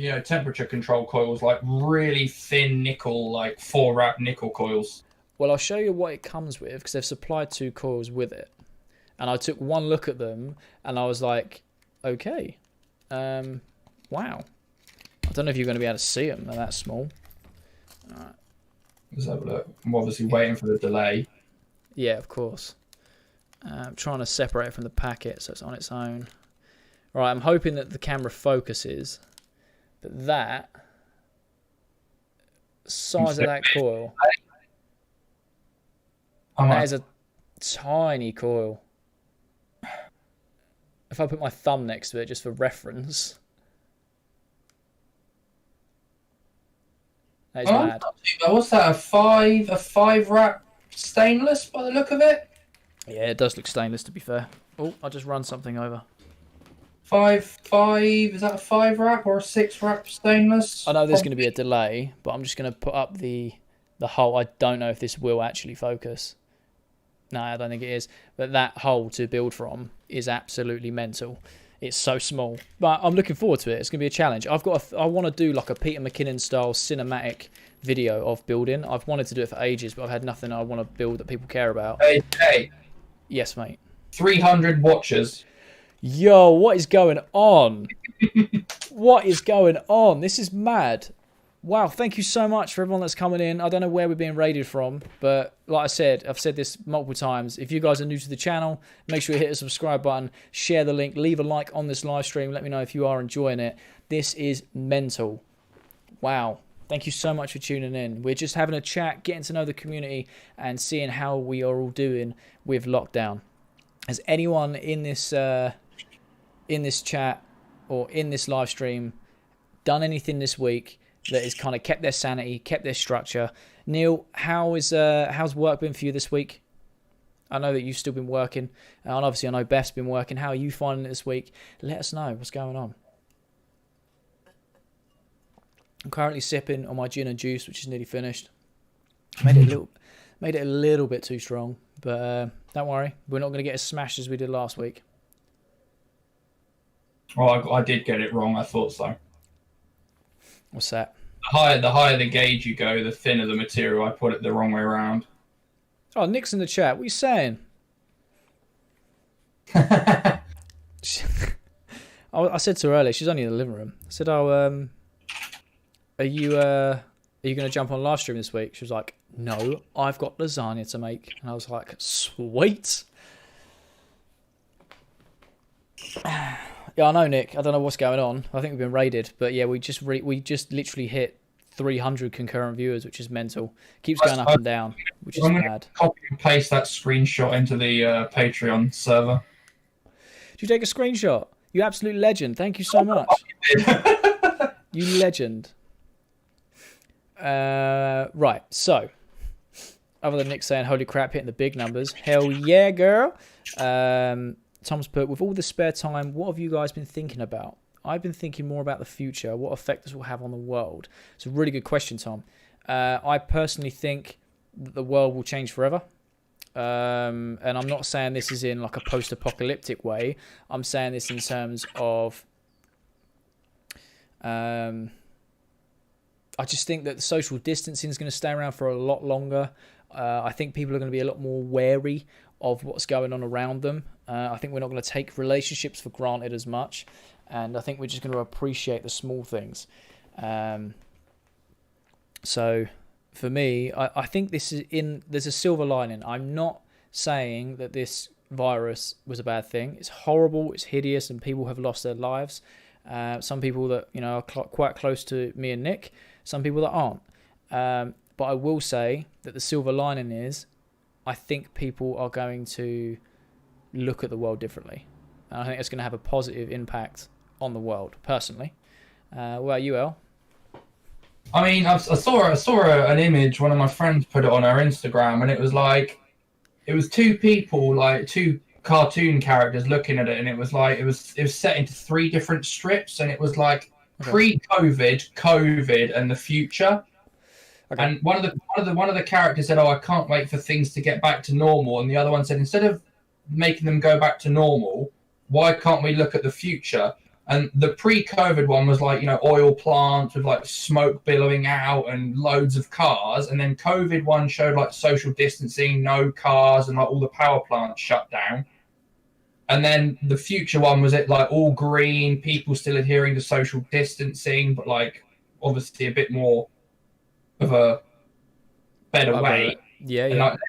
with temperature control coils, like really thin nickel, like 4-wrap nickel coils. Well, I'll show you what it comes with, because they've supplied 2 coils with it. And I took one look at them and I was like, okay, wow. I don't know if you're going to be able to see them. They're that small. All right. Let's have a look. I'm obviously waiting for the delay. Yeah, of course. I'm trying to separate it from the packet so it's on its own. All right, I'm hoping that the camera focuses. But that size of that coil, that is a tiny coil. If I put my thumb next to it just for reference, that is mad. What's that? A 5-wrap stainless by the look of it? Yeah, it does look stainless, to be fair. Oh, I just run something over. 5, is that a 5-wrap or a 6-wrap stainless? I know there's going to be a delay, but I'm just going to put up the hole. I don't know if this will actually focus. No, I don't think it is. But that hole to build from is absolutely mental. It's so small, but I'm looking forward to it. It's gonna be a challenge. I want to do like a Peter McKinnon style cinematic video of building. I've wanted to do it for ages, but I've had nothing I want to build that people care about. Hey, Yes, mate. 300 watchers. Yo, what is going on? What is going on? This is mad. Wow, thank you so much for everyone that's coming in. I don't know where we're being raided from, but like I said, I've said this multiple times. If you guys are new to the channel, make sure you hit the subscribe button, share the link, leave a like on this live stream. Let me know if you are enjoying it. This is mental. Wow. Thank you so much for tuning in. We're just having a chat, getting to know the community, and seeing how we are all doing with lockdown. Has anyone in this chat or in this live stream done anything this week that has kind of kept their sanity, kept their structure? Neil, how's work been for you this week? I know that you've still been working, and obviously I know Beth's been working. How are you finding it this week? Let us know what's going on. I'm currently sipping on my gin and juice, which is nearly finished. Made it a little bit too strong, but don't worry, we're not going to get as smashed as we did last week. Oh, I did get it wrong. I thought so. What's that? The higher the gauge you go, the thinner the material. I put it the wrong way around. Oh, Nick's in the chat. What are you saying? I said to her earlier, she's only in the living room. I said, "Oh, are you going to jump on live stream this week?" She was like, "No, I've got lasagna to make." And I was like, "Sweet." Yeah, I know, Nick. I don't know what's going on. I think we've been raided, but yeah, we just literally hit 300 concurrent viewers, which is mental. Keeps going up and down, which is mad. Copy and paste that screenshot into the Patreon server. Did you take a screenshot? You absolute legend. Thank you so much. You legend. Right, so other than Nick saying holy crap, hitting the big numbers, hell yeah, girl. Tom's put, with all the spare time, what have you guys been thinking about? I've been thinking more about the future, what effect this will have on the world. It's a really good question, Tom. I personally think that the world will change forever. And I'm not saying this is in like a post-apocalyptic way. I'm saying this in terms of I just think that the social distancing is going to stay around for a lot longer. I think people are going to be a lot more wary of what's going on around them. I think we're not going to take relationships for granted as much. And I think we're just going to appreciate the small things. So for me, I think there's a silver lining. I'm not saying that this virus was a bad thing. It's horrible, it's hideous, and people have lost their lives. Some people that are quite close to me and Nick, some people that aren't. But I will say that the silver lining is I think people are going to look at the world differently. And I think it's going to have a positive impact on the world, personally. What about you, El? I mean, I saw an image. One of my friends put it on her Instagram, and it was like, it was two people, like two cartoon characters looking at it, and it was set into three different strips, and it was like pre-COVID, COVID, and the future. Okay. And one of the characters said, "Oh, I can't wait for things to get back to normal," and the other one said, "Instead of making them go back to normal, why can't we look at the future?" And the pre-COVID one was like, oil plants with like smoke billowing out and loads of cars. And then COVID one showed like social distancing, no cars, and like all the power plants shut down. And then the future one was it like all green, people still adhering to social distancing, but like obviously a bit more of a better way. Yeah. And like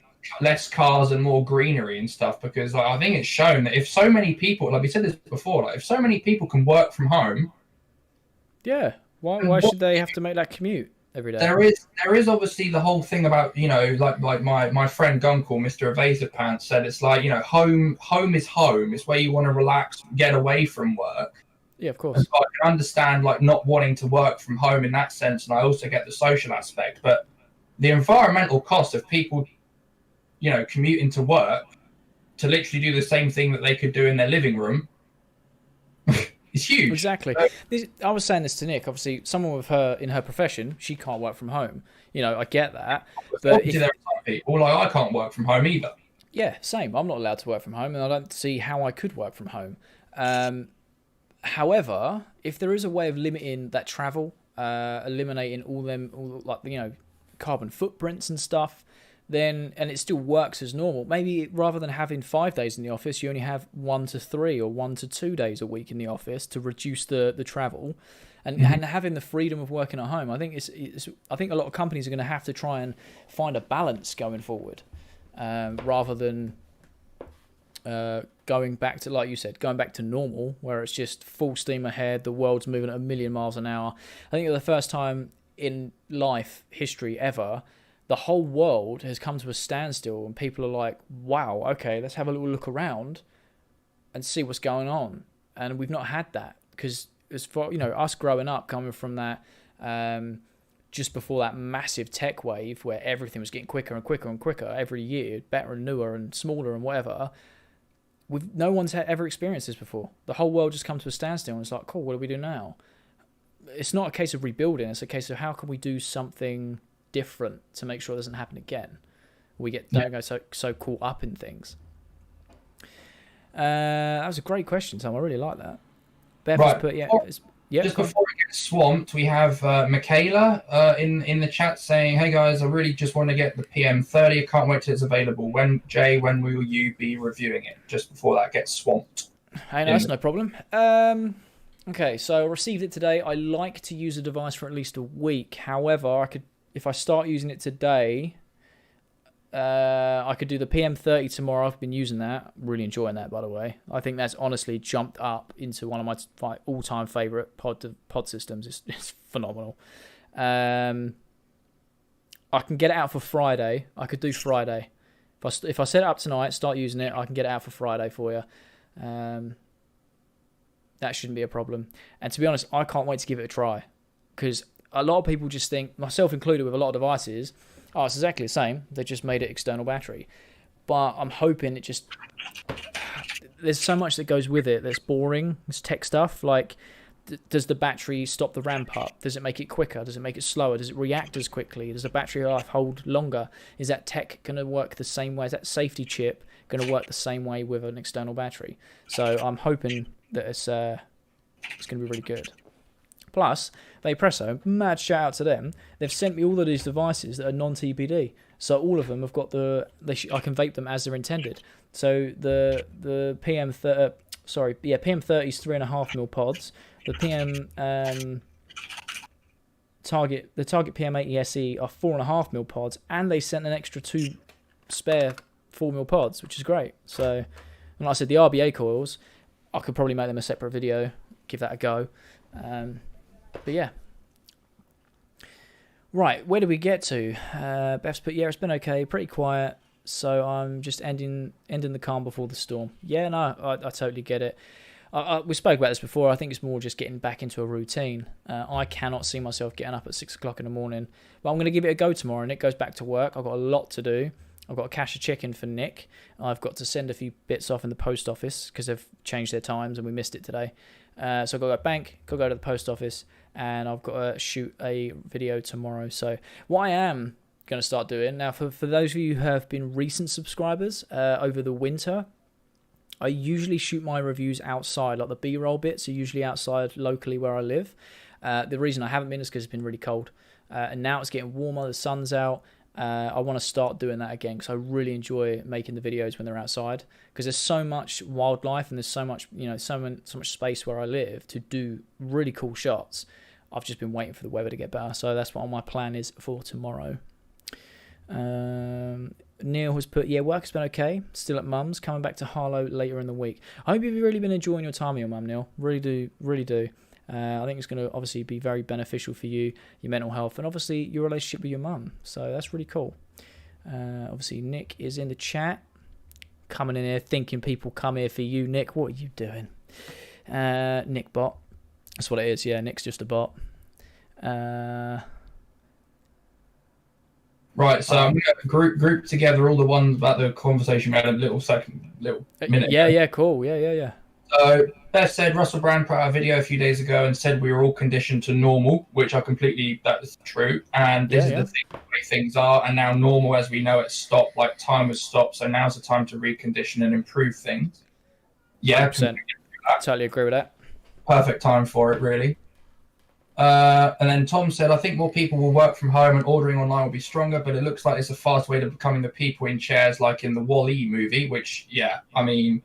less cars and more greenery and stuff, because like, I think it's shown that if so many people, like we said this before, like if so many people can work from home, why should they have to make that commute every day? There is obviously the whole thing about like my friend Gunkle, Mr. Evasive Pants, said it's like home is home. It's where you want to relax, get away from work. Yeah, of course. And so I can understand like not wanting to work from home in that sense, and I also get the social aspect, but the environmental cost of people commuting to work to literally do the same thing that they could do in their living room is huge. Exactly. I was saying this to Nick. Obviously, someone with her in her profession, she can't work from home. I get that. But there are some people like I can't work from home either. Yeah, same. I'm not allowed to work from home, and I don't see how I could work from home. However, if there is a way of limiting that travel, eliminating all like, you know, carbon footprints and stuff, then, and it still works as normal, maybe rather than having 5 days in the office, you only have 1 to 3 or 1 to 2 days a week in the office to reduce the travel, and having the freedom of working at home. I think I think a lot of companies are going to have to try and find a balance going forward, rather than going back to, like you said, going back to normal, where it's just full steam ahead, the world's moving at 1,000,000 miles an hour. I think for the first time in life history ever, the whole world has come to a standstill, and people are like, wow, okay, let's have a little look around and see what's going on. And we've not had that, because as far, you know, us growing up, coming from that, just before that massive tech wave where everything was getting quicker and quicker and quicker every year, better and newer and smaller and whatever, no one's ever experienced this before. The whole world just come to a standstill, and it's like, cool, what do we do now? It's not a case of rebuilding, it's a case of how can we do something different to make sure it doesn't happen again. We don't go so caught up in things. That was a great question, Tom. I really like that. Bev has put, just before we get swamped, we have Michaela in the chat saying, hey guys, I really just want to get the PM30. I can't wait till it's available. When will you be reviewing it? Just before that gets swamped. Hey, no, that's no problem. Okay, so I received it today. I like to use a device for at least a week. However, if I start using it today, I could do the PM30 tomorrow. I've been using that. Really enjoying that, by the way. I think that's honestly jumped up into one of my all-time favourite pod systems. It's phenomenal. I can get it out for Friday. I could do Friday. If I set it up tonight, start using it, I can get it out for Friday for you. That shouldn't be a problem. And to be honest, I can't wait to give it a try, because a lot of people just think, myself included with a lot of devices, oh, it's exactly the same. They just made it external battery. But I'm hoping there's so much that goes with it that's boring. It's tech stuff. Like, does the battery stop the ramp up? Does it make it quicker? Does it make it slower? Does it react as quickly? Does the battery life hold longer? Is that tech going to work the same way? Is that safety chip going to work the same way with an external battery? So I'm hoping that it's going to be really good. Plus, Vapresso, mad shout out to them. They've sent me all of these devices that are non-TPD. So all of them have got I can vape them as they're intended. So the PM30, PM30 is 3.5mm pods. The Target PM80 SE are 4.5mm pods, and they sent an extra 2 spare 4mm pods, which is great. So, and like I said, the RBA coils, I could probably make them a separate video, give that a go. But yeah. Right, where did we get to? Beth's put, it's been okay, pretty quiet. So I'm just ending the calm before the storm. Yeah, no, I totally get it. We spoke about this before. I think it's more just getting back into a routine. I cannot see myself getting up at 6 o'clock in the morning. But I'm going to give it a go tomorrow. Nick goes back to work. I've got a lot to do. I've got to cash a chicken for Nick. I've got to send a few bits off in the post office because they've changed their times and we missed it today. So I've got to go to the bank, got to go to the post office, and I've got to shoot a video tomorrow. So what I am going to start doing, now for those of you who have been recent subscribers over the winter, I usually shoot my reviews outside, like the B-roll bits are usually outside locally where I live. The reason I haven't been is because it's been really cold. And now it's getting warmer, the sun's out. I want to start doing that again because I really enjoy making the videos when they're outside, because there's so much wildlife and there's so much, so much space where I live to do really cool shots. I've just been waiting for the weather to get better, so that's what my plan is for tomorrow. Neil has put, work has been okay, still at mum's, coming back to Harlow later in the week. I hope you've really been enjoying your time with your mum, Neil. Really do. I think it's going to obviously be very beneficial for you, your mental health, and obviously your relationship with your mum. So that's really cool. Obviously, Nick is in the chat, coming in here thinking people come here for you, Nick. What are you doing? Nick bot. That's what it is. Yeah, Nick's just a bot. Right, so I'm going to group together all the ones about the conversation we had a little minute. Yeah, cool. Yeah. So Beth said Russell Brand put out a video a few days ago and said we were all conditioned to normal, which that is true. And this is the thing, the way things are. And now normal, as we know, it stopped, like time has stopped. So now's the time to recondition and improve things. Yeah, 100%. Totally agree with that. perfect time for it, really. And then Tom said, I think more people will work from home and ordering online will be stronger, but it looks like it's a fast way to becoming the people in chairs like in the Wall-E movie, which, yeah, I mean...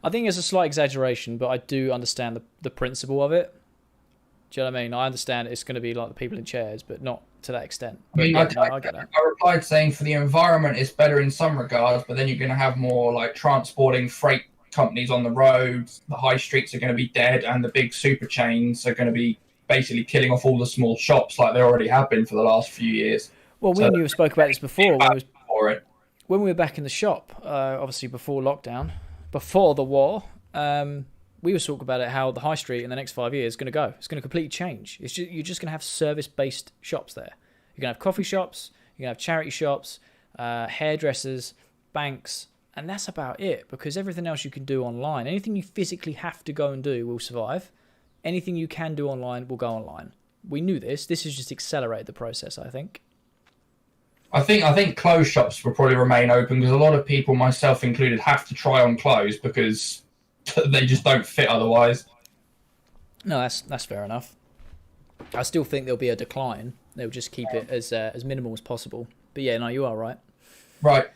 I think it's a slight exaggeration, but I do understand the principle of it. Do you know what I mean? I understand it's going to be like the people in chairs, but not to that extent. But I get that. I replied saying for the environment, it's better in some regards, but then you're going to have more like transporting freight companies on the roads. The high streets are going to be dead, and the big super chains are going to be basically killing off all the small shops like they already have been for the last few years. Well, we and you spoke about this before. When we were back in the shop, obviously before lockdown, before the war, we were talking about it, how the high street in the next 5 years is going to go. It's going to completely change. You're just going to have service-based shops there. You're going to have coffee shops, you're going to have charity shops, hairdressers, banks, and that's about it, because everything else you can do online. Anything you physically have to go and do will survive. Anything you can do online will go online. We knew this. This has just accelerated the process, I think. I think clothes shops will probably remain open because a lot of people, myself included, have to try on clothes because they just don't fit otherwise. No, that's fair enough. I still think there'll be a decline. They'll just keep it as minimal as possible. But yeah, no, you are right. Right.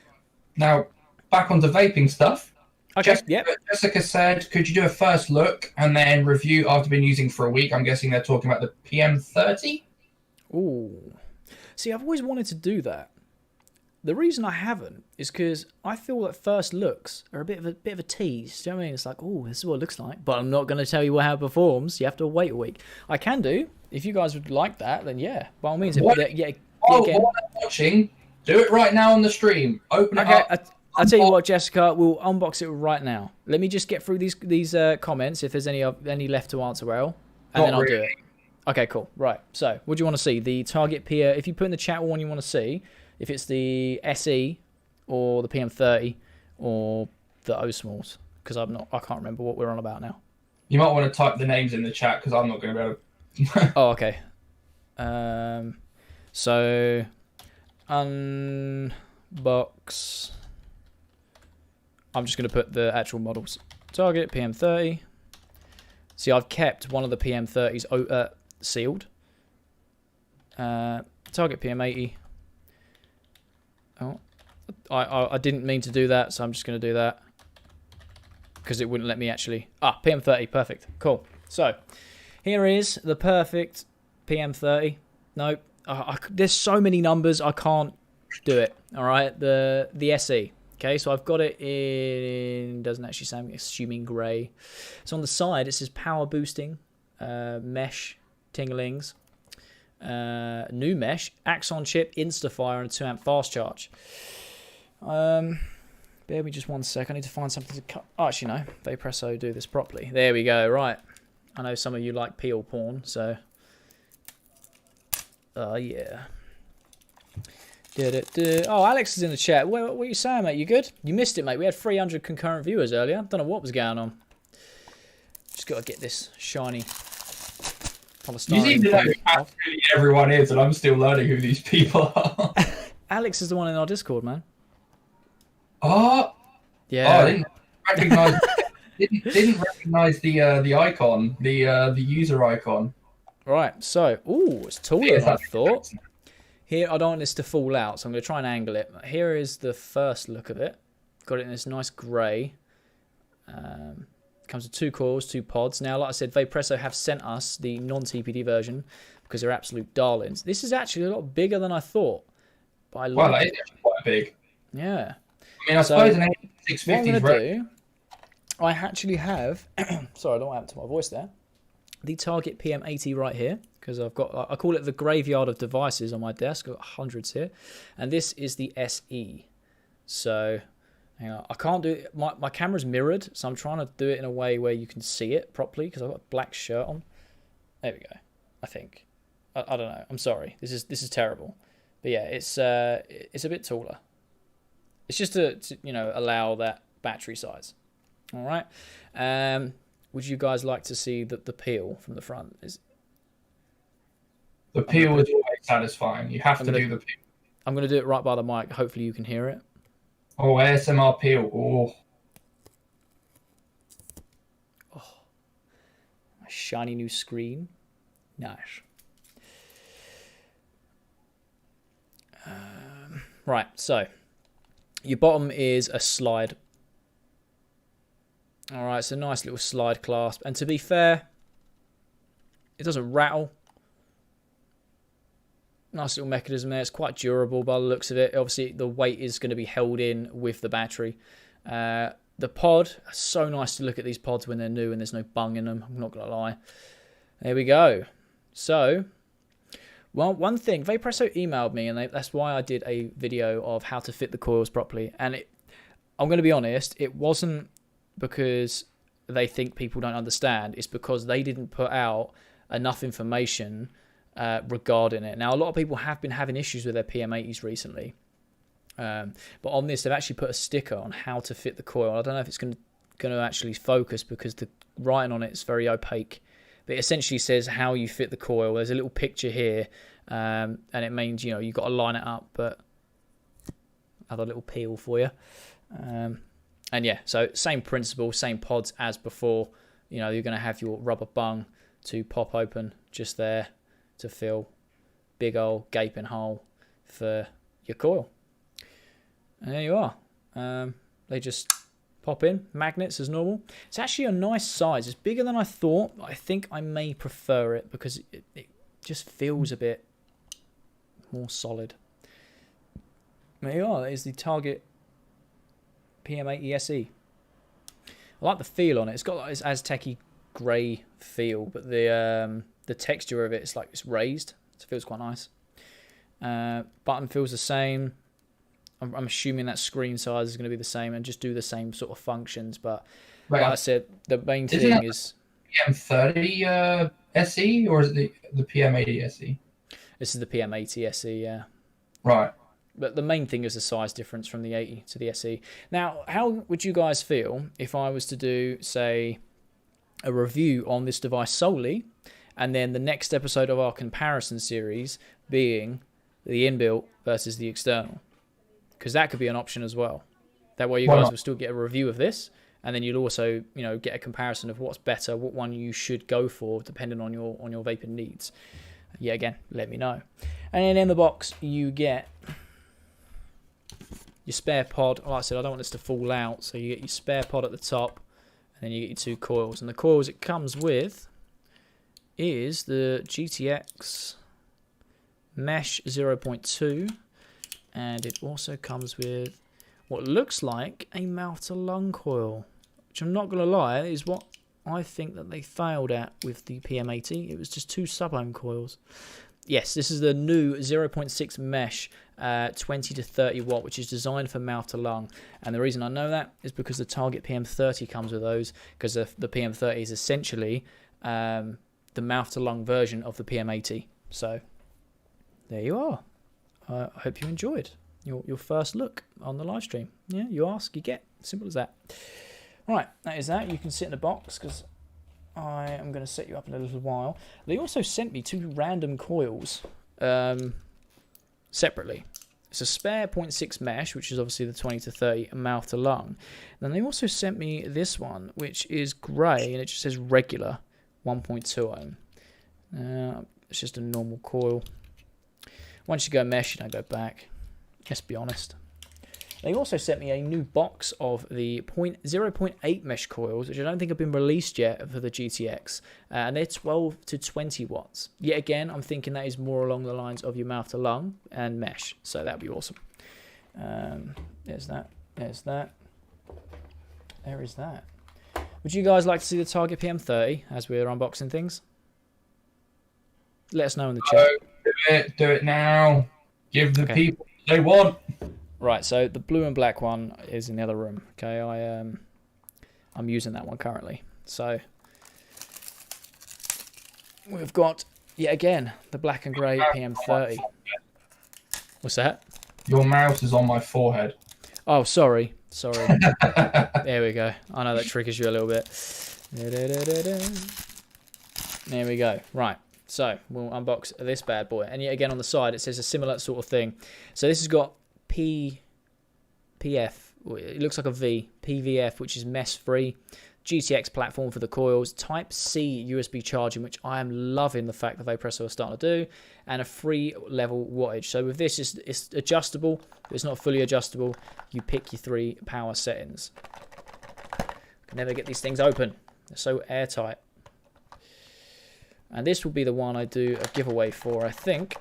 Now, back onto vaping stuff. Okay, yep. Jessica said, could you do a first look and then review after been using for a week? I'm guessing they're talking about the PM30? Ooh. See, I've always wanted to do that. The reason I haven't is because I feel that first looks are a bit of a tease. Do you know what I mean? It's like, oh, this is what it looks like, but I'm not going to tell you how it performs. You have to wait a week. I can do. If you guys would like that, then yeah, by all means. While I'm watching, do it right now on the stream. Open it up. I'll tell you what, Jessica, we'll unbox it right now. Let me just get through these comments, if there's any left to answer, well, and then I'll do it. Okay, cool. Right. So, what do you want to see? The Target Peer. If you put in the chat what one you want to see, if it's the SE or the PM30 or the O Smalls, because I can't remember what we're on about now. You might want to type the names in the chat because I'm not going to be able to. Oh, okay. So, unbox. I'm just going to put the actual models. Target PM30. See, I've kept one of the PM30s sealed. Target PM80. Oh, I didn't mean to do that, so I'm just going to do that because it wouldn't let me actually. PM30, perfect, cool. So here is the perfect PM30. Nope, there's so many numbers I can't do it. All right, the SE. Okay, so I've got it in, doesn't actually say, I'm assuming grey. So on the side, it says power boosting, mesh, tinglings, new mesh, Axon chip, Instafire, and a 2 amp fast charge. Bear with me just 1 sec. I need to find something to cut. Oh, actually, no. Vapresso do this properly. There we go. Right. I know some of you like peel porn, so. Yeah. Oh, Alex is in the chat. What are you saying, mate? You good? You missed it, mate. We had 300 concurrent viewers earlier. Don't know what was going on. Just got to get this shiny polystyrene. You seem to know who absolutely everyone is, and I'm still learning who these people are. Alex is the one in our Discord, man. Oh, yeah. Oh, I didn't recognize. didn't recognize the icon, the user icon. Right. So, it's taller than I thought. Here, I don't want this to fall out, so I'm going to try and angle it. Here is the first look of it. Got it in this nice grey. Comes with 2 cores, 2 pods. Now, like I said, Vapresso have sent us the non-TPD version because they're absolute darlings. This is actually a lot bigger than I thought. But I wow, that is actually quite big. Yeah. I mean, I suppose an 650 what I'm going to do, I actually have... sorry, I don't know what happened to my voice there. The Target PM80 right here, because I call it the graveyard of devices on my desk. I've got hundreds here. And this is the SE. So, hang on. I can't do it. My camera's mirrored, so I'm trying to do it in a way where you can see it properly, because I've got a black shirt on. There we go, I think. I don't know. I'm sorry. This is terrible. But yeah, it's a bit taller. It's just to allow that battery size. All right. Would you guys like to see the peel from the front? The peel is always satisfying. You have to do the peel. I'm going to do it right by the mic. Hopefully you can hear it. Oh, ASMR peel. Oh. A shiny new screen. Nice. Right, so your bottom is a slide. All right, it's a nice little slide clasp. And to be fair, it doesn't rattle. Nice little mechanism there. It's quite durable by the looks of it. Obviously, the weight is going to be held in with the battery. The pod, so nice to look at these pods when they're new and there's no bung in them. I'm not going to lie. There we go. So, well, one thing, Vapresso emailed me, and that's why I did a video of how to fit the coils properly. And I'm going to be honest, it wasn't because they think people don't understand. It's because they didn't put out enough information regarding it. Now, a lot of people have been having issues with their PM80s recently. But on this, they've actually put a sticker on how to fit the coil. I don't know if it's going to actually focus because the writing on it is very opaque. But it essentially says how you fit the coil. There's a little picture here, and it means, you've got to line it up. But other little peel for you. And yeah, so same principle, same pods as before. You're going to have your rubber bung to pop open just there to fill big old gaping hole for your coil. And there you are. They just pop in, magnets as normal. It's actually a nice size. It's bigger than I thought. I think I may prefer it because it just feels a bit more solid. There you are. That is the Target PM80 SE. I like the feel on it. It's got like this Aztec-y grey feel, but the texture of it is like it's raised. It feels quite nice. Button feels the same. I'm assuming that screen size is going to be the same and just do the same sort of functions. But like I said, the main thing is PM30 SE, or is it the PM80 SE? This is the PM80 SE, yeah. Right. But the main thing is the size difference from the 80 to the SE. Now, how would you guys feel if I was to do, say, a review on this device solely, and then the next episode of our comparison series being the inbuilt versus the external? Because that could be an option as well. That way you guys will still get a review of this, and then you'll also, get a comparison of what's better, what one you should go for, depending on your vaping needs. Yeah, again, let me know. And then in the box, you get your spare pod. Like I said, I don't want this to fall out, so you get your spare pod at the top, and then you get your two coils. And the coils it comes with is the GTX Mesh 0.2. And it also comes with what looks like a mouth-to-lung coil, which I'm not going to lie, is what I think that they failed at with the PM80. It was just two sub-ohm coils. Yes, this is the new 0.6 mesh 20 to 30 watt, which is designed for mouth-to-lung. And the reason I know that is because the Target PM30 comes with those, because the PM30 is essentially the mouth-to-lung version of the PM80. So there you are. I hope you enjoyed your first look on the live stream. Yeah, you ask, you get. Simple as that. Right, that is that. You can sit in the box because I am going to set you up in a little while. They also sent me two random coils separately. It's a spare 0.6 mesh, which is obviously the 20 to 30 mouth to lung. Then they also sent me this one, which is grey, and it just says regular 1.2 ohm. It's just a normal coil. Once you go mesh, you don't go back. Let's be honest. They also sent me a new box of the 0.8 mesh coils, which I don't think have been released yet for the GTX. And they're 12 to 20 watts. Yet again, I'm thinking that is more along the lines of your mouth to lung and mesh. So that'd be awesome. There's that. There's that. There is that. Would you guys like to see the Target PM30 as we're unboxing things? Let us know in the chat. Do it now. Give the people what they want. Right, so the blue and black one is in the other room. Okay, I'm using that one currently. So we've got yet again the black and grey PM30. What's that? Your mouse is on my forehead. Oh, sorry. There we go. I know that triggers you a little bit. There we go. Right. So we'll unbox this bad boy, and yet again on the side it says a similar sort of thing. So this has got PF. It looks like a V. PVF, which is mess free, GTX platform for the coils, Type-C USB charging, which I am loving the fact that Vaporesso are starting to do, and a 3-level wattage. So with this, it's adjustable, but it's not fully adjustable. You pick your 3 power settings. Can never get these things open. They're so airtight. And this will be the one I do a giveaway for, I think.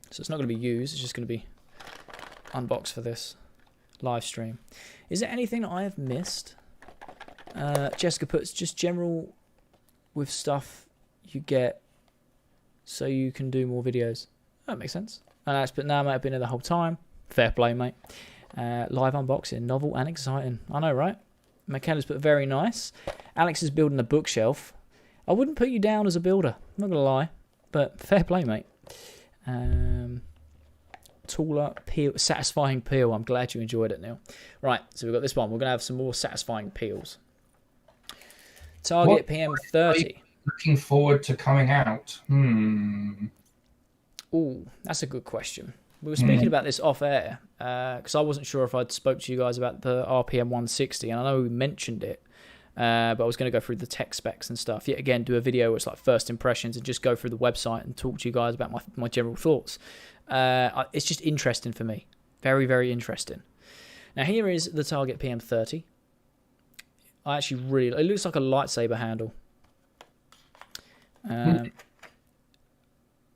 So it's not going to be used, it's just going to be unboxed for this live stream. Is there anything that I have missed? Jessica puts just general with stuff you get so you can do more videos. That makes sense. And Alex, but now I might have been here the whole time. Fair play, mate. Live unboxing, novel and exciting. I know, right? McKenna's put very nice. Alex is building a bookshelf. I wouldn't put you down as a builder, I'm not going to lie. But fair play, mate. Taller, peel, satisfying peel. I'm glad you enjoyed it, Neil. Right, so we've got this one. We're going to have some more satisfying peels. Target PM30. Looking forward to coming out. Ooh, that's a good question. We were speaking about this off air because I wasn't sure if I'd spoke to you guys about the RPM 160, and I know we mentioned it, but I was going to go through the tech specs and stuff. Yet again, do a video where it's like first impressions and just go through the website and talk to you guys about my general thoughts. It's just interesting for me. Very, very interesting. Now here is the Target PM30. I actually really... It looks like a lightsaber handle.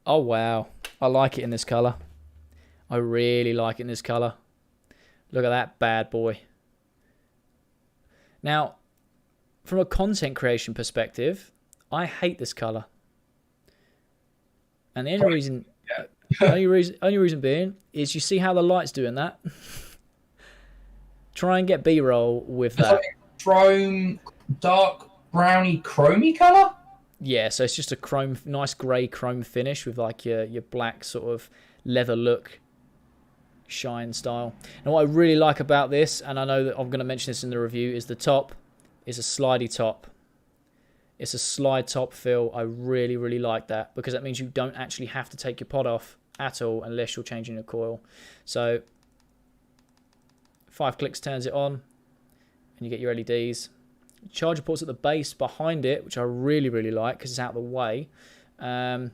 Oh, wow. I like it in this colour. I really like it in this colour. Look at that bad boy. Now, from a content creation perspective, I hate this colour. And the only reason... only reason being is you see how the light's doing that. Try and get B-roll with that. Like chrome, dark browny chromy colour? Yeah, so it's just a chrome, nice grey chrome finish with like your black sort of leather look, shine style. And what I really like about this, and I know that I'm going to mention this in the review, is the top is a slidey top. It's a slide top fill. I really, really like that because that means you don't actually have to take your pod off at all unless you're changing the coil. So 5 clicks turns it on and you get your LEDs. Charger ports at the base behind it, which I really, really like because it's out of the way. And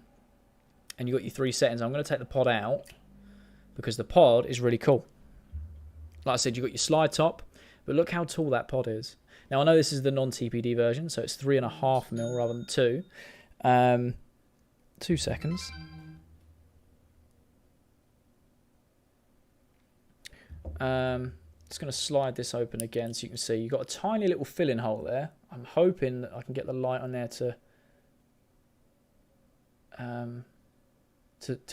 you've got your 3 settings. I'm going to take the pod out because the pod is really cool. Like I said, you've got your slide top, but look how tall that pod is. Now, I know this is the non-TPD version, so it's 3.5mm rather than 2. 2 seconds. Just going to slide this open again so you can see. You've got a tiny little filling hole there. I'm hoping that I can get the light on there to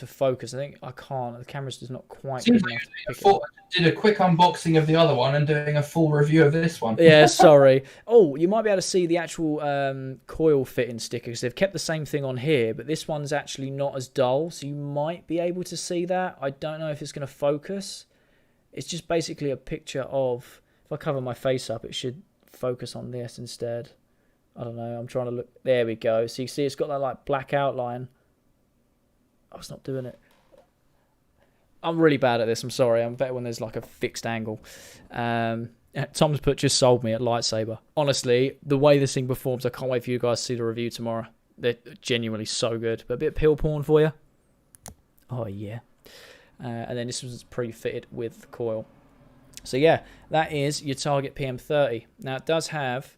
focus. I think I can't. The camera's just not quite good enough to pick it up. Did a quick unboxing of the other one and doing a full review of this one. Yeah, sorry. Oh, you might be able to see the actual coil fitting stickers. They've kept the same thing on here, but this one's actually not as dull, so you might be able to see that. I don't know if it's going to focus. It's just basically a picture of... If I cover my face up, it should focus on this instead. I don't know. I'm trying to look... There we go. So you see it's got that like black outline. Oh, it's not doing it. I'm really bad at this. I'm sorry. I'm better when there's like a fixed angle. Tom's put just sold me at lightsaber. Honestly, the way this thing performs, I can't wait for you guys to see the review tomorrow. They're genuinely so good. But a bit of pill porn for you. Oh, yeah. And then this was pre-fitted with the coil. So yeah, that is your Target PM30. Now it does have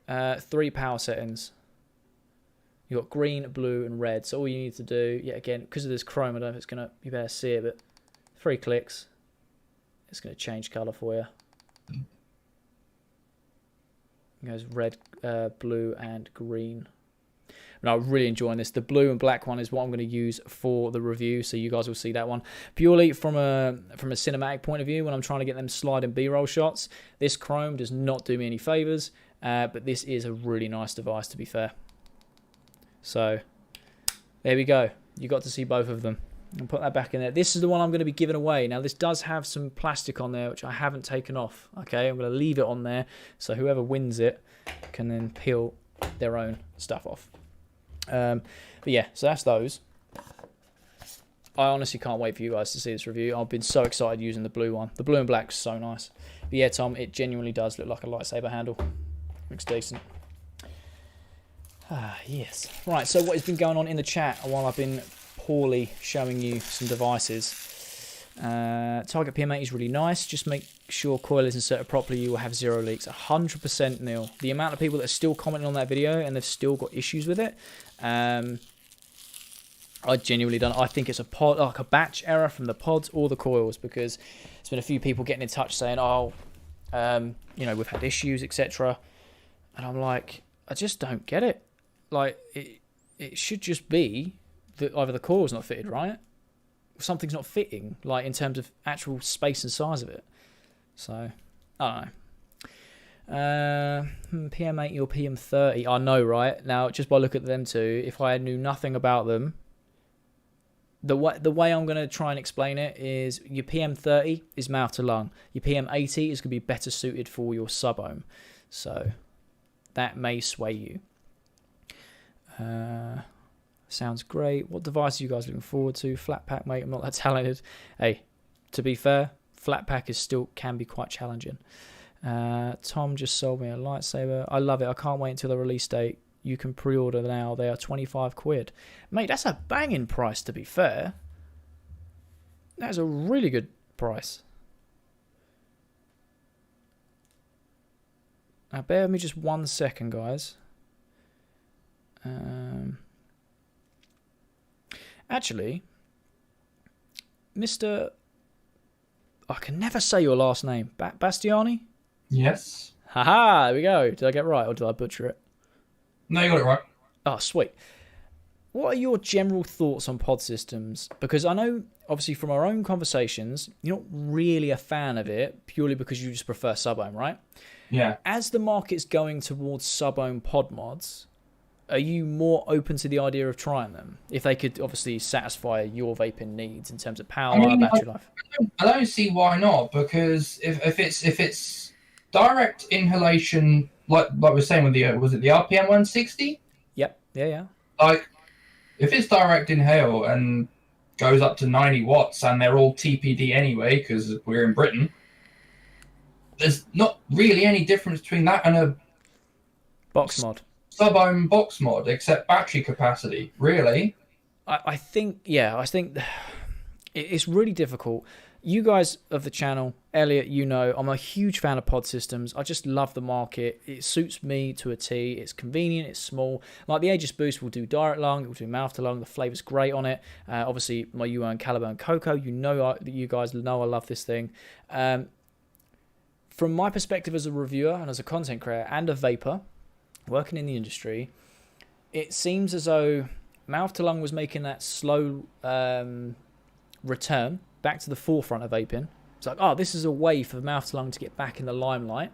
3 power settings. You've got green, blue, and red. So all you need to do, yet again, because of this chrome, I don't know if it's going to, you better see it, but 3 clicks, it's going to change colour for you. It goes red, blue, and green. And I'm really enjoying this. The blue and black one is what I'm going to use for the review, so you guys will see that one. Purely from a cinematic point of view, when I'm trying to get them sliding B-roll shots, this chrome does not do me any favours, but this is a really nice device, to be fair. So, there we go. You got to see both of them. I'll put that back in there. This is the one I'm going to be giving away. Now, this does have some plastic on there, which I haven't taken off. Okay, I'm going to leave it on there, so whoever wins it can then peel their own stuff off. But yeah, so that's those. I honestly can't wait for you guys to see this review. I've been so excited using the blue one. The blue and black's so nice. But yeah, Tom, it genuinely does look like a lightsaber handle. Looks decent. Ah, yes. Right, so what has been going on in the chat while I've been poorly showing you some devices? Target PM8 is really nice. Just make sure coil is inserted properly. You will have 0 leaks. 100% Neil. The amount of people that are still commenting on that video and they've still got issues with it. I genuinely don't. I think it's a pod, like a batch error from the pods or the coils, because there's been a few people getting in touch saying, "Oh, you know, we've had issues, etc." And I'm like, I just don't get it. Like, it should just be that either the coil's not fitted right, or something's not fitting, like in terms of actual space and size of it. So, I don't know. PM80 or PM30, I know, right? Now, just by looking at them two, if I knew nothing about them, the way I'm going to try and explain it is your PM30 is mouth to lung. Your PM80 is going to be better suited for your sub-ohm. So that may sway you. Sounds great. What device are you guys looking forward to? Flat pack, mate. I'm not that talented. Hey, to be fair, flat pack is still can be quite challenging. Tom just sold me a lightsaber. I love it. I can't wait until the release date. You can pre-order now. They are 25 quid. Mate, that's a banging price, to be fair. That's a really good price. Now, bear with me just 1 second, guys. Actually, Mr. I can never say your last name. Bastiani? Yes. Haha, there we go. Did I get it right or did I butcher it? No, you got it right. Oh, sweet. What are your general thoughts on pod systems? Because I know, obviously, from our own conversations, you're not really a fan of it purely because you just prefer sub-ohm, right? Yeah. As the market's going towards sub-ohm pod mods, are you more open to the idea of trying them? If they could obviously satisfy your vaping needs in terms of power, battery life. I don't see why not, because if it's direct inhalation, like we're saying with the, was it the RPM 160? Yep. Yeah. Like, if it's direct inhale and goes up to 90 watts and they're all TPD anyway, because we're in Britain, there's not really any difference between that and a box mod. Sub-ohm box mod, except battery capacity, really. I think it's really difficult. You guys of the channel, Elliot, you know, I'm a huge fan of pod systems. I just love the market. It suits me to a T. It's convenient. It's small. Like the Aegis Boost will do direct lung. It will do mouth to lung. The flavor's great on it. Obviously, my UO Caliber and Cocoa, you guys know I love this thing. From my perspective as a reviewer and as a content creator and a vapor, working in the industry, it seems as though mouth to lung was making that slow return back to the forefront of vaping. It's like, oh, this is a way for mouth to lung to get back in the limelight.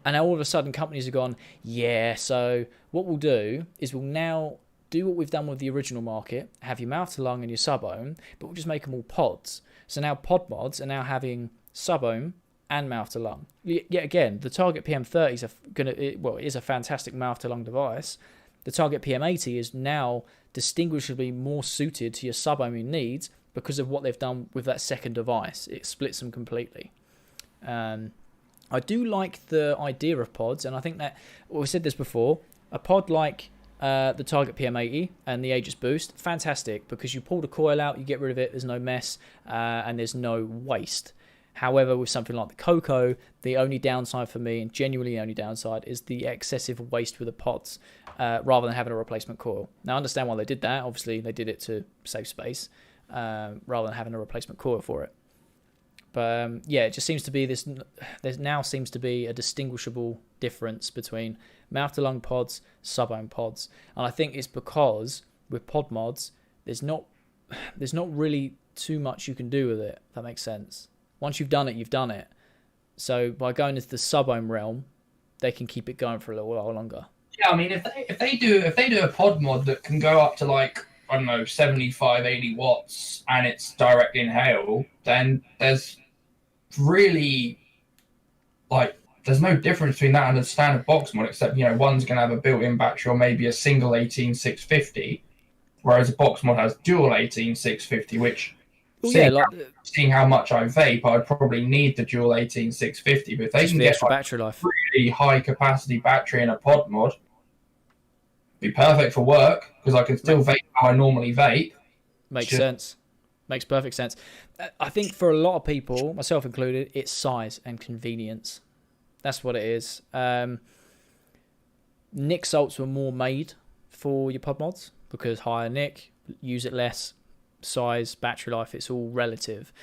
And now all of a sudden companies have gone, yeah, so what we'll do is we'll now do what we've done with the original market, have your mouth to lung and your sub-ohm, but we'll just make them all pods. So now pod mods are now having sub-ohm and mouth to lung. Yet again, the Target PM30 is a fantastic mouth to lung device. The Target PM80 is now distinguishably more suited to your sub-ohming needs because of what they've done with that second device. It splits them completely. I do like the idea of pods, and I think that, we said this before, a pod like the Target PM80 and the Aegis Boost, fantastic, because you pull the coil out, you get rid of it, there's no mess, and there's no waste. However, with something like the Cocoa, the only downside for me, and genuinely the only downside, is the excessive waste with the pods, rather than having a replacement coil. Now, I understand why they did that. Obviously, they did it to save space, rather than having a replacement coil for it. But yeah, it just seems to be this. There now seems to be a distinguishable difference between mouth to lung pods, sub-ohm pods, and I think it's because with pod mods, there's not really too much you can do with it. If that makes sense. Once you've done it, you've done it. So by going into the sub-ohm realm, they can keep it going for a little while longer. Yeah, I mean, if they do a pod mod that can go up to like, I don't know, 75, 80 watts and it's direct inhale, then there's really there's no difference between that and a standard box mod, except, you know, one's going to have a built-in battery or maybe a single 18650. whereas a box mod has dual 18650, which seeing how much I vape, I'd probably need the dual 18650. But if they can get extra battery life, really high capacity battery in a pod mod, be perfect for work because I can still vape how I normally vape. Makes sense. Makes perfect sense. I think for a lot of people, myself included, it's size and convenience. That's what it is. Nick salts were more made for your pod mods because higher nick, use it less, size, battery life, it's all relative.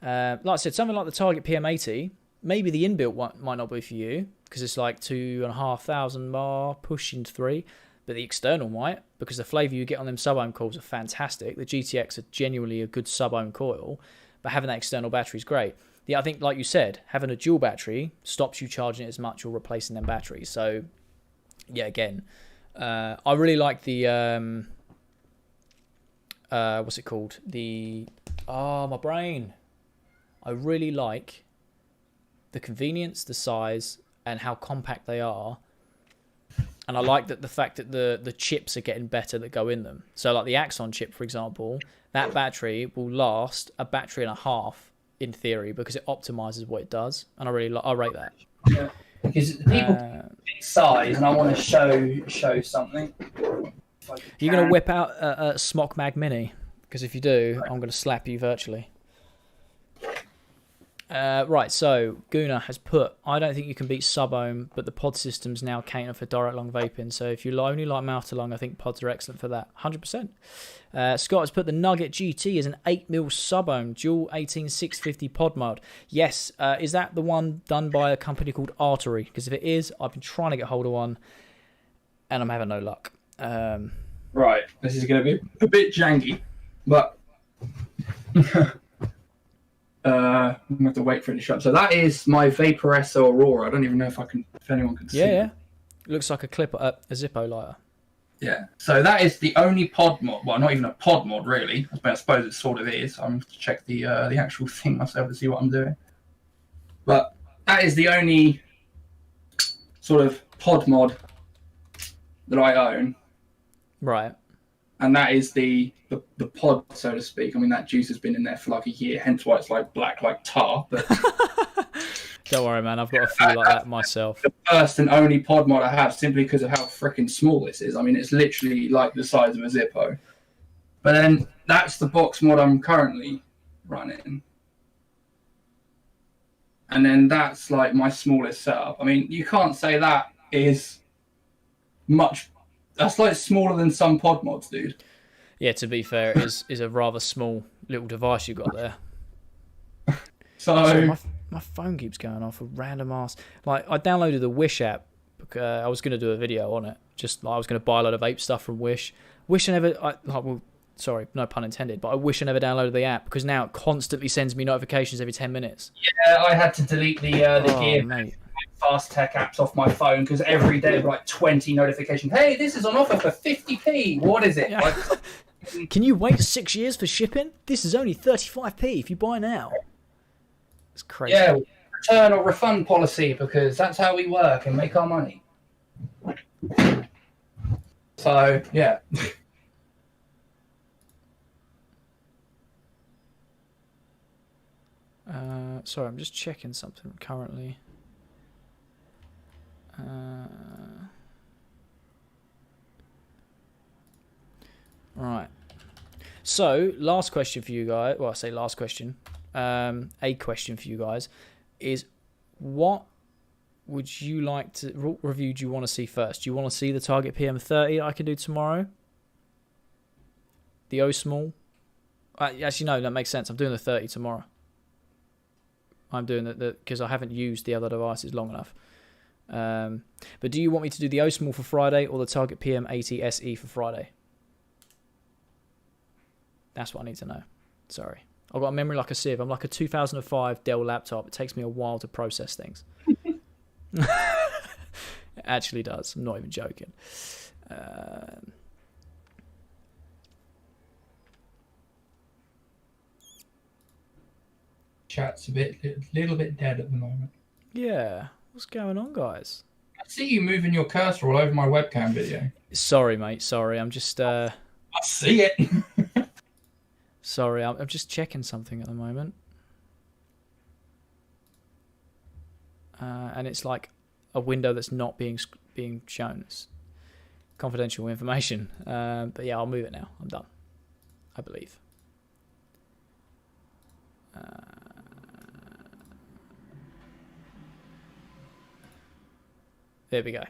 Like I said, something like the Target PM80, maybe the inbuilt one might not be for you because it's like 2,500 bar, pushing 3. But the external might, because the flavour you get on them sub-ohm coils are fantastic. The GTX are genuinely a good sub-ohm coil, but having that external battery is great. Yeah, I think, like you said, having a dual battery stops you charging it as much or replacing them batteries. So, yeah, again, I really like the, what's it called? My brain. I really like the convenience, the size, and how compact they are. And I like that the fact that the chips are getting better that go in them. So like the Axon chip, for example, that battery will last a battery and a half in theory because it optimizes what it does. And I rate that. Yeah, because people size, and I want to show something. You're going to whip out a Smock Mag Mini? Because if you do, I'm going to slap you virtually. Right, so Guna has put, I don't think you can beat sub-ohm, but the pod systems now cater for direct lung vaping. So if you only like mouth to lung, I think pods are excellent for that. 100%. Scott has put the Nugget GT as an 8mm sub-ohm dual 18650 pod mod. Yes, is that the one done by a company called Artery? Because if it is, I've been trying to get hold of one, and I'm having no luck. Right, this is going to be a bit janky, but... I'm going to have to wait for it to shut up. So that is my Vaporesso Aurora. I don't even know if anyone can see. Yeah. It looks like a Zippo lighter. Yeah. So that is the only pod mod. Well, not even a pod mod, really. I suppose it sort of is. I'm going to check the actual thing myself to see what I'm doing. But that is the only sort of pod mod that I own. Right. And that is the pod, so to speak. I mean, that juice has been in there for like a year, hence why it's like black like tar. But don't worry, man. I've got a few like that myself. The first and only pod mod I have, simply because of how freaking small this is. I mean, it's literally like the size of a Zippo. But then that's the box mod I'm currently running. And then that's like my smallest setup. I mean, you can't say that is much. That's like smaller than some pod mods, dude. Yeah, to be fair, it is a rather small little device you got there. So my phone keeps going off a random ass. Like I downloaded the Wish app because I was going to do a video on it. Just I was going to buy a lot of vape stuff from Wish. Sorry, no pun intended, but I wish I never downloaded the app because now it constantly sends me notifications every 10 minutes. Yeah, I had to delete the gear. Fast tech apps off my phone because every day like 20 notifications. Hey, this is on offer for 50p. What is it? Yeah. Can you wait 6 years for shipping? This is only 35p if you buy now. It's crazy. Yeah, return or refund policy because that's how we work and make our money. So yeah. Sorry, I'm just checking something currently. Right. So, last question for you guys. Well, I say last question. A question for you guys is, what would you like to what review? Do you want to see first? Do you want to see the Target PM30 I can do tomorrow? The O Small. Actually, no, that makes sense. I'm doing the 30 tomorrow. I'm doing the because I haven't used the other devices long enough. But do you want me to do the O Small for Friday or the Target PM80 SE for Friday? That's what I need to know. Sorry. I've got a memory like a sieve. I'm like a 2005 Dell laptop. It takes me a while to process things. It actually does. I'm not even joking. Chat's a little bit dead at the moment. Yeah. What's going on, guys? I see you moving your cursor all over my webcam video. Sorry, mate. Sorry. I'm just... I I see it. Sorry, I'm just checking something at the moment. And it's like a window that's not being shown. It's confidential information. But yeah, I'll move it now. I'm done, I believe. There we go.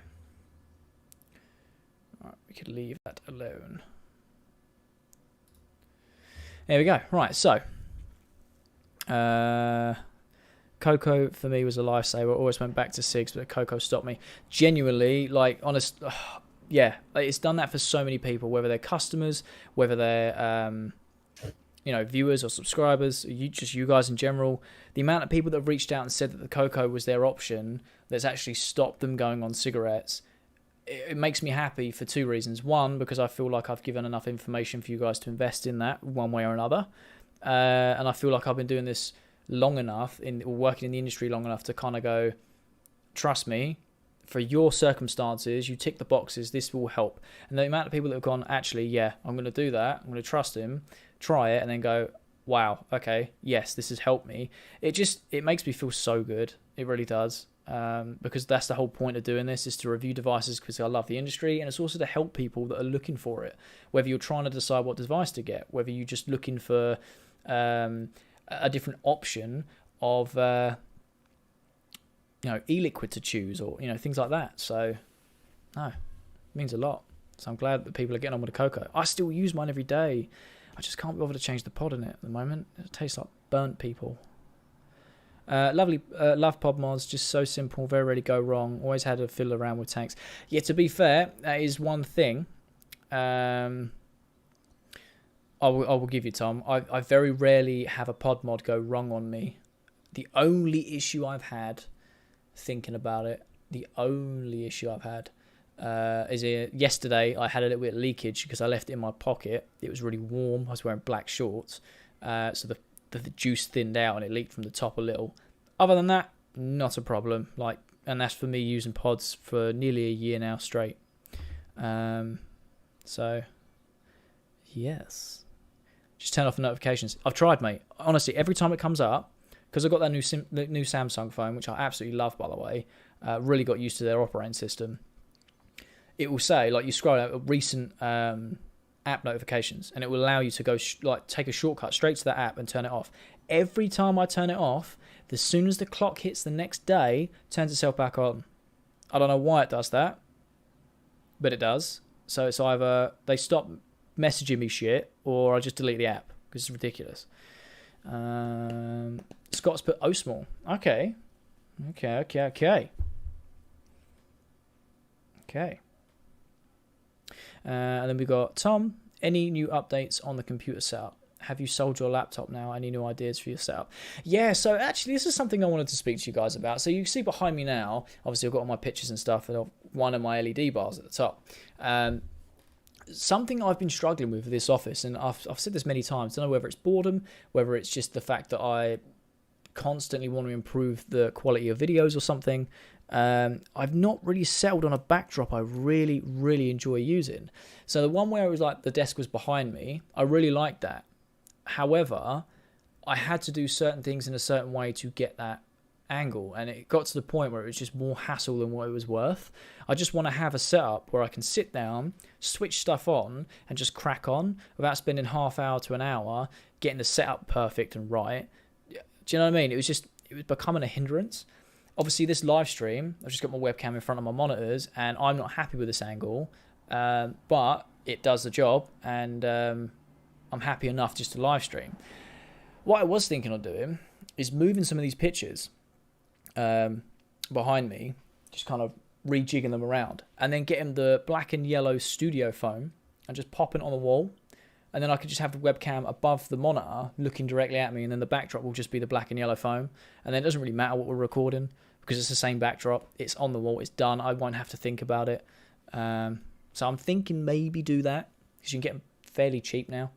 Alright, we could leave that alone. There we go. Right, so Coco for me was a lifesaver. Always went back to SIGs, but Coco stopped me. Genuinely, like, honest, yeah, like, it's done that for so many people, whether they're customers, whether they're viewers or subscribers, you guys in general. The amount of people that have reached out and said that the Coco was their option that's actually stopped them going on cigarettes, it makes me happy for two reasons. One, because I feel like I've given enough information for you guys to invest in that one way or another. And I feel like I've been doing this long enough, working in the industry long enough to kind of go, trust me, for your circumstances, you tick the boxes, this will help. And the amount of people that have gone, actually, yeah, I'm going to do that, I'm going to trust him, try it, and then go, wow, okay, yes, this has helped me. It makes me feel so good. It really does. Because that's the whole point of doing this, is to review devices because I love the industry, and it's also to help people that are looking for it, whether you're trying to decide what device to get, whether you're just looking for a different option of e-liquid to choose, or things like that. So no, it means a lot. So I'm glad that people are getting on with the Coco. I still use mine every day. I just can't be bothered to change the pod in it at the moment. It tastes like burnt people. Lovely, love pod mods, just so simple, very rarely go wrong. Always had to fiddle around with tanks. Yeah, to be fair, that is one thing. I will give you, Tom. I very rarely have a pod mod go wrong on me. The only issue I've had, thinking about it, is yesterday I had a little bit of leakage because I left it in my pocket. It was really warm. I was wearing black shorts, so the juice thinned out and it leaked from the top a little. Other than that, not a problem. And that's for me using pods for nearly a year now straight. So yes, just turn off the notifications. I've tried, mate. Honestly, every time it comes up, because I've got that new Samsung phone, which I absolutely love, by the way. Really got used to their operating system. It will say, you scroll out recent app notifications, and it will allow you to go take a shortcut straight to that app and turn it off. Every time I turn it off, as soon as the clock hits the next day, it turns itself back on. I don't know why it does that, but it does. So it's either they stop messaging me shit, or I just delete the app because it's ridiculous. Scott's put OSmall. Okay. And then we got Tom. Any new updates on the computer setup? Have you sold your laptop now? Any new ideas for your setup? Yeah, so actually this is something I wanted to speak to you guys about. So you can see behind me now, obviously I've got all my pictures and stuff, and one of my LED bars at the top. Something I've been struggling with this office, and I've said this many times, I don't know whether it's boredom, whether it's just the fact that I constantly want to improve the quality of videos or something. I've not really settled on a backdrop I really, really enjoy using. So the one where it was the desk was behind me, I really liked that. However, I had to do certain things in a certain way to get that angle, and it got to the point where it was just more hassle than what it was worth. I just want to have a setup where I can sit down, switch stuff on, and just crack on without spending half hour to an hour getting the setup perfect and right. Do you know what I mean? It was becoming a hindrance. Obviously, this live stream, I've just got my webcam in front of my monitors, and I'm not happy with this angle, but it does the job, and I'm happy enough just to live stream. What I was thinking of doing is moving some of these pictures behind me, just kind of rejigging them around, and then getting the black and yellow studio foam and just popping it on the wall. And then I could just have the webcam above the monitor looking directly at me, and then the backdrop will just be the black and yellow foam. And then it doesn't really matter what we're recording because it's the same backdrop. It's on the wall. It's done. I won't have to think about it. So I'm thinking maybe do that because you can get them fairly cheap now.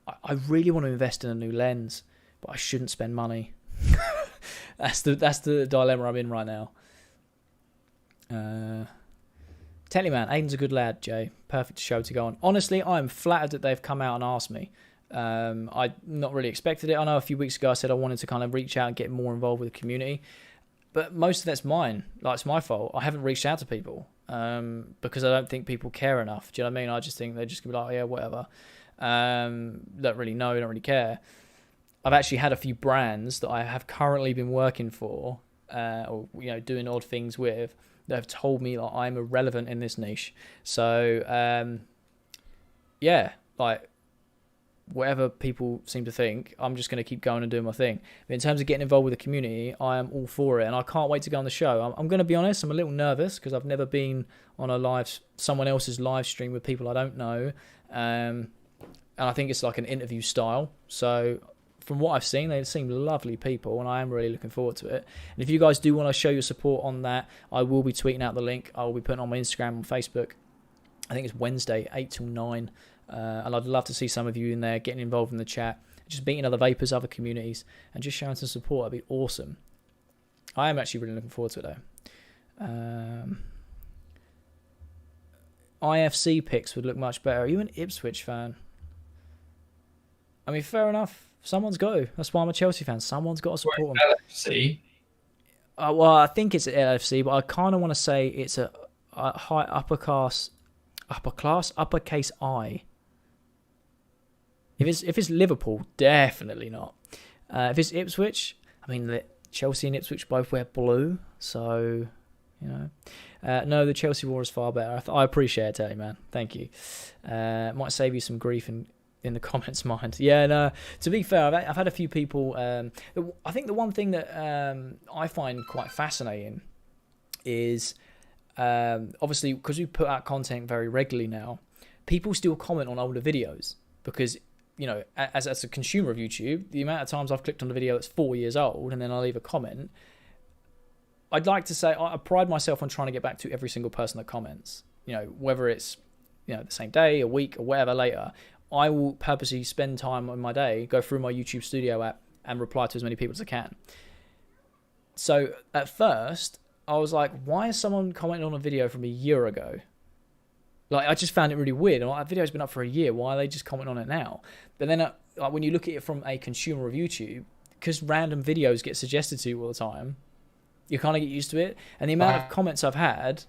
I really want to invest in a new lens, but I shouldn't spend money. That's the dilemma I'm in right now. Telly man, Aiden's a good lad, Jay. Perfect show to go on. Honestly, I'm flattered that they've come out and asked me. I not really expected it. I know a few weeks ago I said I wanted to kind of reach out and get more involved with the community, but most of that's mine. Like, it's my fault. I haven't reached out to people because I don't think people care enough. Do you know what I mean? I just think they're just gonna be like, oh, yeah, whatever. Don't really know, don't really care. I've actually had a few brands that I have currently been working for, or doing odd things with, that have told me like I'm irrelevant in this niche. So yeah, like, whatever people seem to think, I'm just going to keep going and doing my thing. But in terms of getting involved with the community, I am all for it, and I can't wait to go on the show. I'm going to be honest, I'm a little nervous because I've never been on someone else's live stream with people I don't know, and I think it's like an interview style. So from what I've seen, they seem lovely people, and I am really looking forward to it. And if you guys do want to show your support on that, I will be tweeting out the link. I will be putting on my Instagram and Facebook. I think it's Wednesday, 8 till 9. And I'd love to see some of you in there getting involved in the chat, just meeting other vapors, other communities, and just showing some support. That'd be awesome. I am actually really looking forward to it, though. IFC picks would look much better. Are you an Ipswich fan? I mean, fair enough. Someone's got to. That's why I'm a Chelsea fan. Someone's got to support them. LFC? Well, I think it's an LFC, but I kind of want to say it's a high uppercase I. If it's Liverpool, definitely not. If it's Ipswich, I mean, Chelsea and Ipswich both wear blue, so no, the Chelsea war is far better. I appreciate it, Telly man. Thank you. Might save you some grief in the comments, mind. Yeah, no. To be fair, I've had a few people. I think the one thing that I find quite fascinating is obviously because we put out content very regularly now, people still comment on older videos because, as a consumer of YouTube, the amount of times I've clicked on a video that's 4 years old and then I leave a comment, I'd like to say I pride myself on trying to get back to every single person that comments. Whether it's the same day, a week, or whatever later, I will purposely spend time on my day, go through my YouTube Studio app and reply to as many people as I can. So at first, I was like, why is someone commenting on a video from a year ago? Like, I just found it really weird. And that video's been up for a year. Why are they just commenting on it now? But then like, when you look at it from a consumer of YouTube, because random videos get suggested to you all the time, you kind of get used to it. And the amount of comments I've had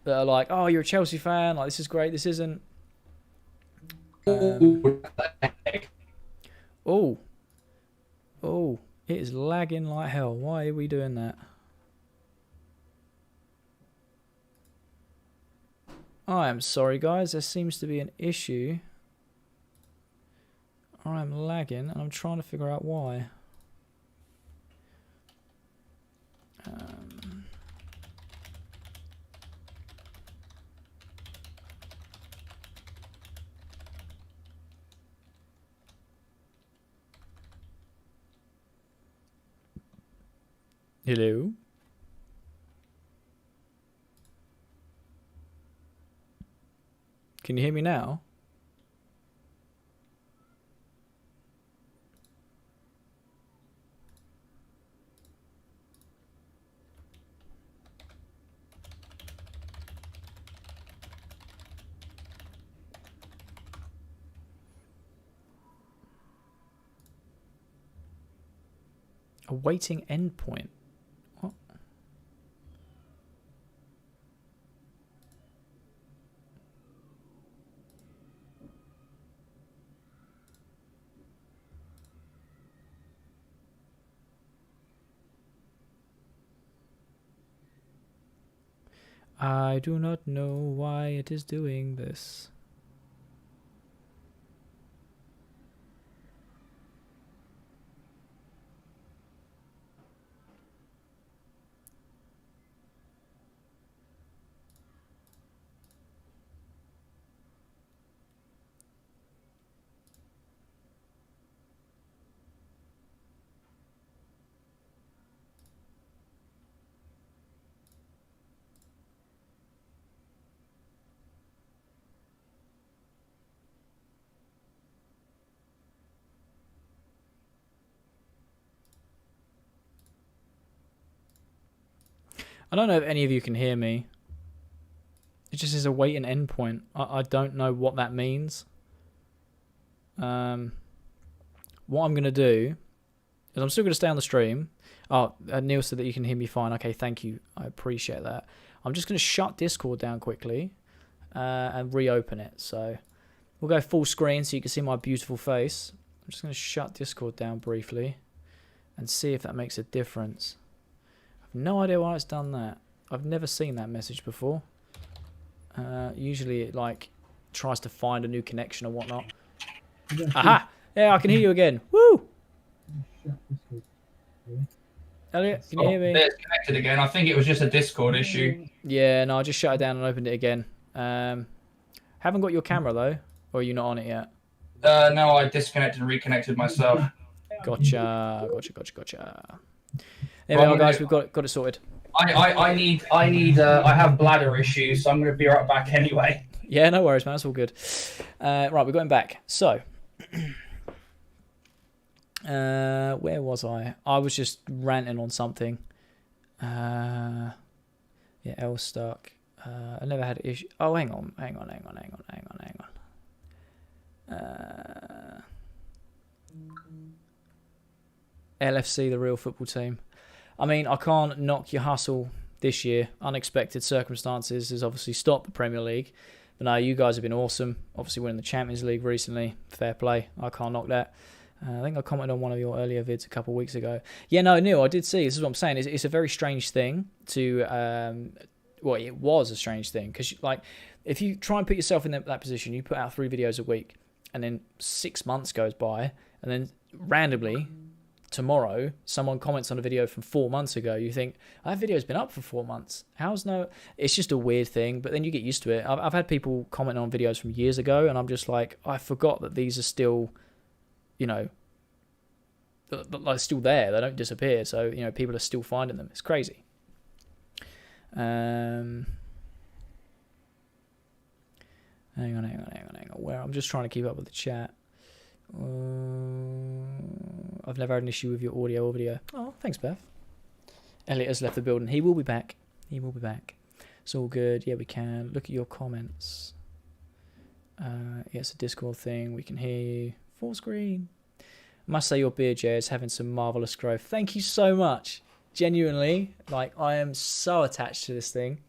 that are like, oh, you're a Chelsea fan. Like, this is great. This isn't. Oh, it is lagging like hell. Why are we doing that? I am sorry, guys. There seems to be an issue. I'm lagging, and I'm trying to figure out why. Hello? Can you hear me now? Awaiting endpoint. What? I do not know why it is doing this. I don't know if any of you can hear me. It just says await an endpoint. I don't know what that means. What I'm going to do is I'm still going to stay on the stream. Oh, Neil said that you can hear me fine. Okay, thank you. I appreciate that. I'm just going to shut Discord down quickly and reopen it. So we'll go full screen so you can see my beautiful face. I'm just going to shut Discord down briefly and see if that makes a difference. I have no idea why it's done that. I've never seen that message before. Usually it like tries to find a new connection or whatnot. Aha! Yeah, I can hear you again. Woo! Elliot, can you hear me? It's connected again. I think it was just a Discord issue. Yeah, no, I just shut it down and opened it again. Haven't got your camera though, or are you not on it yet? No, I disconnected and reconnected myself. Gotcha. There we are, guys. We've got it sorted. I have bladder issues, so I'm going to be right back anyway. Yeah, no worries, man. That's all good. Right, we're going back. So, where was I? I was just ranting on something. Yeah, L stuck. I never had an issue. Oh, hang on. LFC, the real football team. I mean, I can't knock your hustle this year. Unexpected circumstances has obviously stopped the Premier League. But no, you guys have been awesome. Obviously winning the Champions League recently. Fair play. I can't knock that. I think I commented on one of your earlier vids a couple of weeks ago. Yeah, no, Neil, I did see. This is what I'm saying. It's a very strange thing to... well, it was a strange thing. Because, like, if you try and put yourself in that position, you put out 3 videos a week. And then 6 months goes by. And then randomly... tomorrow someone comments on a video from 4 months ago. You think, that video's been up for 4 months. How's no... It's just a weird thing, but then you get used to it. I've had people comment on videos from years ago, and I'm just like, I forgot that these are still, you know, like still there. They don't disappear. So, you know, people are still finding them. It's crazy. Hang on. Where I'm just trying to keep up with the chat. I've never had an issue with your audio or video. Oh, thanks, Beth. Elliot has left the building. He will be back. It's all good. Yeah, we can. Look at your comments. Yeah, it's a Discord thing. We can hear you. Full screen. I must say your beard, Jay, is having some marvellous growth. Thank you so much. Genuinely, like, I am so attached to this thing.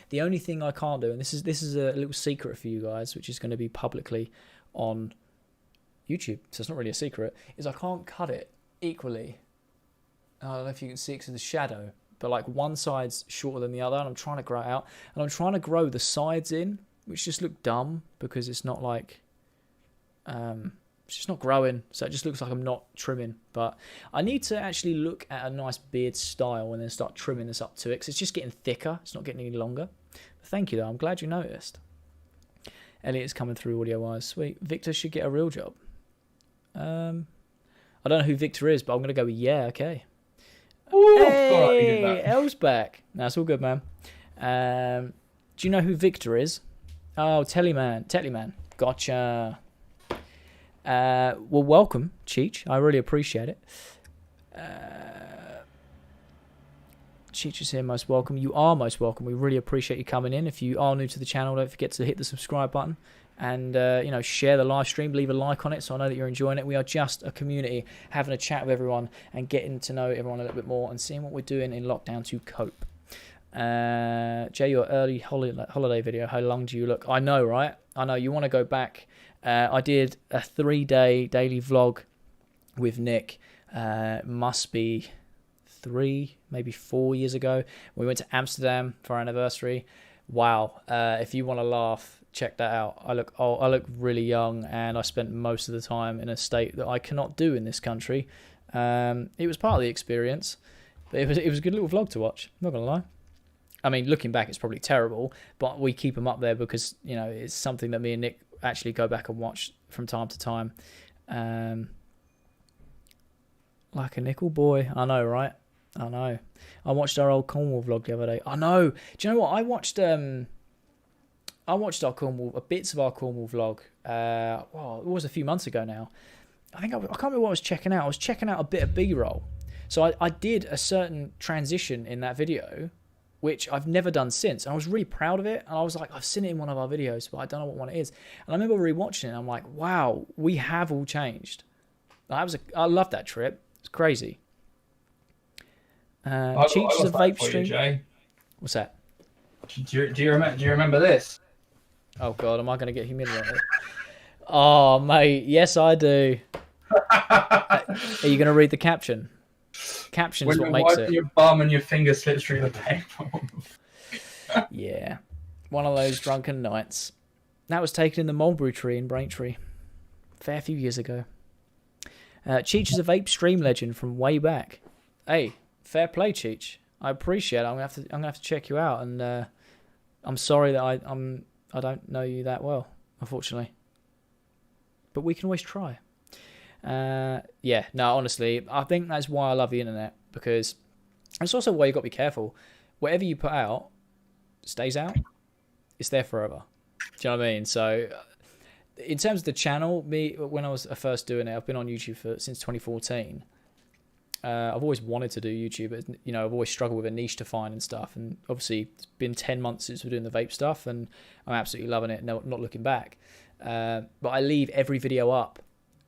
The only thing I can't do, and this is a little secret for you guys, which is going to be publicly on YouTube, so it's not really a secret, is I can't cut it equally. I don't know if you can see it because of the shadow, but like one side's shorter than the other, and I'm trying to grow it out, and I'm trying to grow the sides in, which just look dumb because it's not like, it's just not growing, so it just looks like I'm not trimming. But I need to actually look at a nice beard style and then start trimming this up to it, because it's just getting thicker, it's not getting any longer. But thank you though, I'm glad you noticed. Elliot's coming through audio wise. Sweet. Victor should get a real job. I don't know who Victor is, but I'm going to go with yeah, okay. Ooh, hey, Elle's back. No, it's all good, man. Do you know who Victor is? Oh, Tellyman. Gotcha. Well, welcome, Cheech. I really appreciate it. Cheech is here, most welcome. You are most welcome. We really appreciate you coming in. If you are new to the channel, don't forget to hit the subscribe button. And, you know, share the live stream, leave a like on it so I know that you're enjoying it. We are just a community, having a chat with everyone and getting to know everyone a little bit more and seeing what we're doing in lockdown to cope. Jay, your early holiday video, how long do you look? I know, right? I know, you want to go back. I did a 3-day daily vlog with Nick. Must be 3, maybe 4 years ago. We went to Amsterdam for our anniversary. Wow. If you want to laugh, check that out. I look really young, and I spent most of the time in a state that I cannot do in this country. It was part of the experience, but it was a good little vlog to watch. I'm not gonna lie. I mean, looking back, it's probably terrible, but we keep them up there because, you know, it's something that me and Nick actually go back and watch from time to time. Like a nickel boy. I know, right? I know. I watched our old Cornwall vlog the other day. I know. Do you know what? I watched our Cornwall, bits of our Cornwall vlog. Well, it was a few months ago now. I can't remember what I was checking out. I was checking out a bit of B-roll. So I did a certain transition in that video which I've never done since. And I was really proud of it. And I was like, I've seen it in one of our videos, but I don't know what one it is. And I remember rewatching it, and I'm like, wow, we have all changed. I loved that trip. It's crazy. Cheech is a vape stream. Jay. What's that? Do you remember this? Oh God, am I going to get humiliated? Oh mate, yes I do. Are you going to read the caption? Caption is what makes it. When you're wiping your bum and your finger slips through the paper. Yeah, one of those drunken nights. That was taken in the mulberry tree in Braintree, a fair few years ago. Cheech is a vape stream legend from way back. Hey, fair play, Cheech. I appreciate it. I'm gonna have to check you out, and I'm sorry that I don't know you that well, unfortunately. But we can always try. Yeah, no, honestly, I think that's why I love the internet, because it's also why you got to be careful. Whatever you put out stays out. It's there forever. Do you know what I mean? So, in terms of the channel, when I was first doing it, I've been on YouTube since 2014. I've always wanted to do YouTube, but I've always struggled with a niche to find and stuff. And obviously, it's been 10 months since we're doing the vape stuff, and I'm absolutely loving it. No, not looking back. But I leave every video up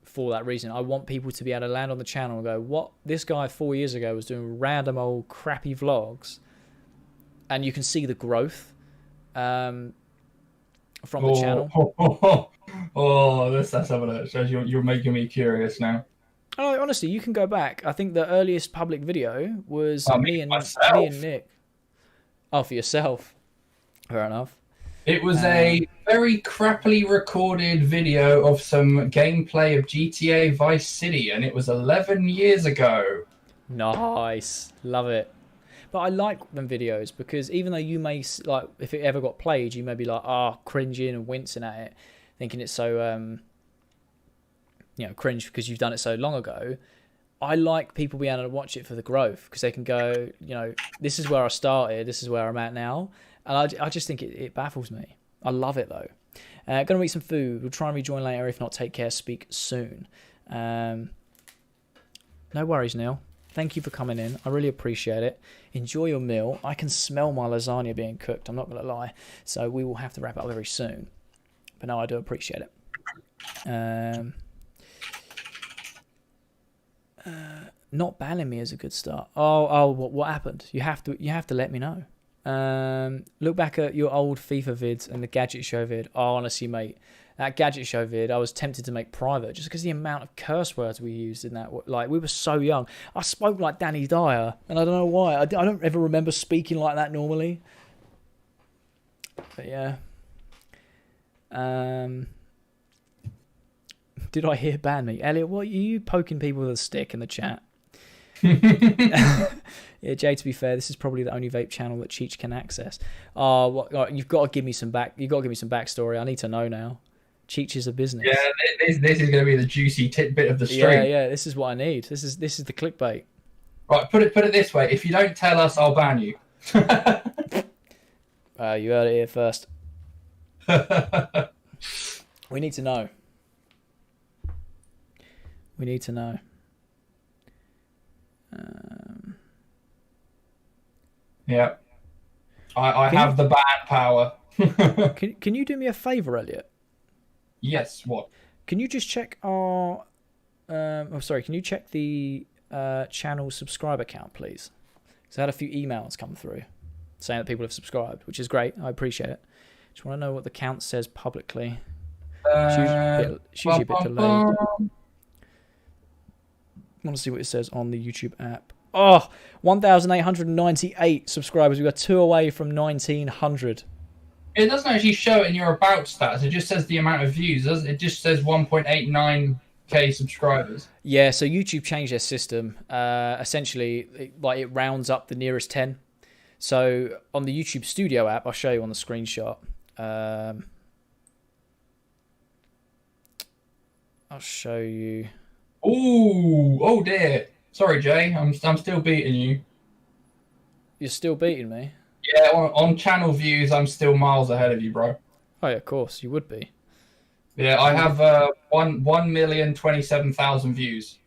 for that reason. I want people to be able to land on the channel and go, "What? This guy 4 years ago was doing random old crappy vlogs," and you can see the growth from the channel. Let's have a look. Shows you're making me curious now. Oh, honestly, you can go back. I think the earliest public video was me and Nick. Oh, for yourself. Fair enough. It was a very crappily recorded video of some gameplay of GTA Vice City, and it was 11 years ago. Nice. Love it. But I like them videos, because even though you may, like, if it ever got played, you may be like, cringing and wincing at it, thinking it's so, cringe because you've done it so long ago. I like people being able to watch it for the growth, because they can go, this is where I started, this is where I'm at now. And I just think it baffles me. I love it, though. Going to eat some food. We'll try and rejoin later. If not, take care. Speak soon. No worries, Neil. Thank you for coming in. I really appreciate it. Enjoy your meal. I can smell my lasagna being cooked. I'm not going to lie. So we will have to wrap up very soon. But no, I do appreciate it. Not banning me is a good start. What happened? You have to let me know. Look back at your old FIFA vids and the Gadget Show vid. Oh, honestly, mate, that Gadget Show vid, I was tempted to make private just because the amount of curse words we used in that. Like, we were so young. I spoke like Danny Dyer, and I don't know why. I don't ever remember speaking like that normally. But yeah. Did I hear ban me? Elliot, what are you poking people with a stick in the chat? Yeah, Jay, to be fair, this is probably the only vape channel that Cheech can access. You've got to give me some backstory. I need to know now. Cheech is a business. Yeah, this is going to be the juicy tidbit of the stream. Yeah, this is what I need. This is the clickbait. Right, put it this way. If you don't tell us, I'll ban you. You heard it here first. We need to know. We need to know. Yeah. I have the ban power. Can you do me a favour, Elliot? Yes, what? Can you just check our... can you check the channel subscriber count, please? Because I had a few emails come through saying that people have subscribed, which is great. I appreciate it. Just want to know what the count says publicly. It's usually a bit delayed. I want to see what it says on the YouTube app. 1,898 subscribers. We got 2 away from 1,900. It doesn't actually show it in your about stats. It just says the amount of views. It just says 1.89k subscribers. Yeah, so YouTube changed their system. Essentially, it rounds up the nearest 10. So on the YouTube Studio app, I'll show you on the screenshot. I'll show you. Oh dear. Sorry, Jay. I'm still beating you. You're still beating me? Yeah, on channel views, I'm still miles ahead of you, bro. Oh, yeah, of course. You would be. Yeah, I have 1,027,000 views.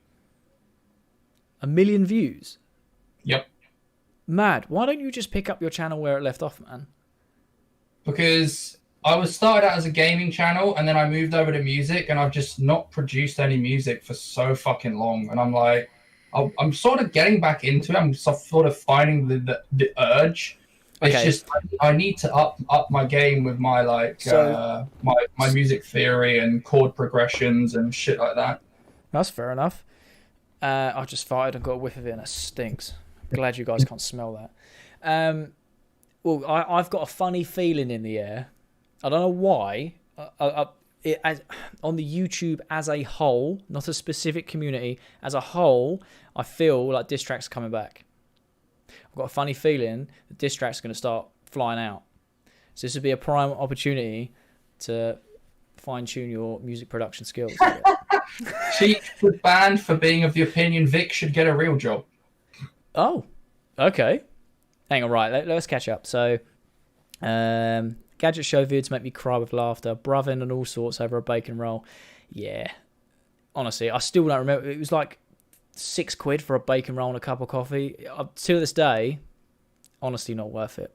1 million views? Yep. Mad. Why don't you just pick up your channel where it left off, man? Because I was started out as a gaming channel, and then I moved over to music, and I've just not produced any music for so fucking long. And I'm like, I'm sort of getting back into it. I'm sort of finding the urge. It's just I need to up my game with my my music theory and chord progressions and shit like that. That's fair enough. I just farted and got a whiff of it, and it stinks. I'm glad you guys can't smell that. Well, I've got a funny feeling in the air. I don't know why. On the YouTube as a whole, not a specific community, as a whole, I feel like diss tracks are coming back. I've got a funny feeling that diss tracks are going to start flying out. So this would be a prime opportunity to fine-tune your music production skills. She was banned for being of the opinion Vic should get a real job. Oh, okay. Hang on, right. Let's catch up. So, gadget show vids make me cry with laughter. Bruv-in and all sorts over a bacon roll. Yeah. Honestly, I still don't remember. It was like £6 for a bacon roll and a cup of coffee. To this day, honestly, not worth it.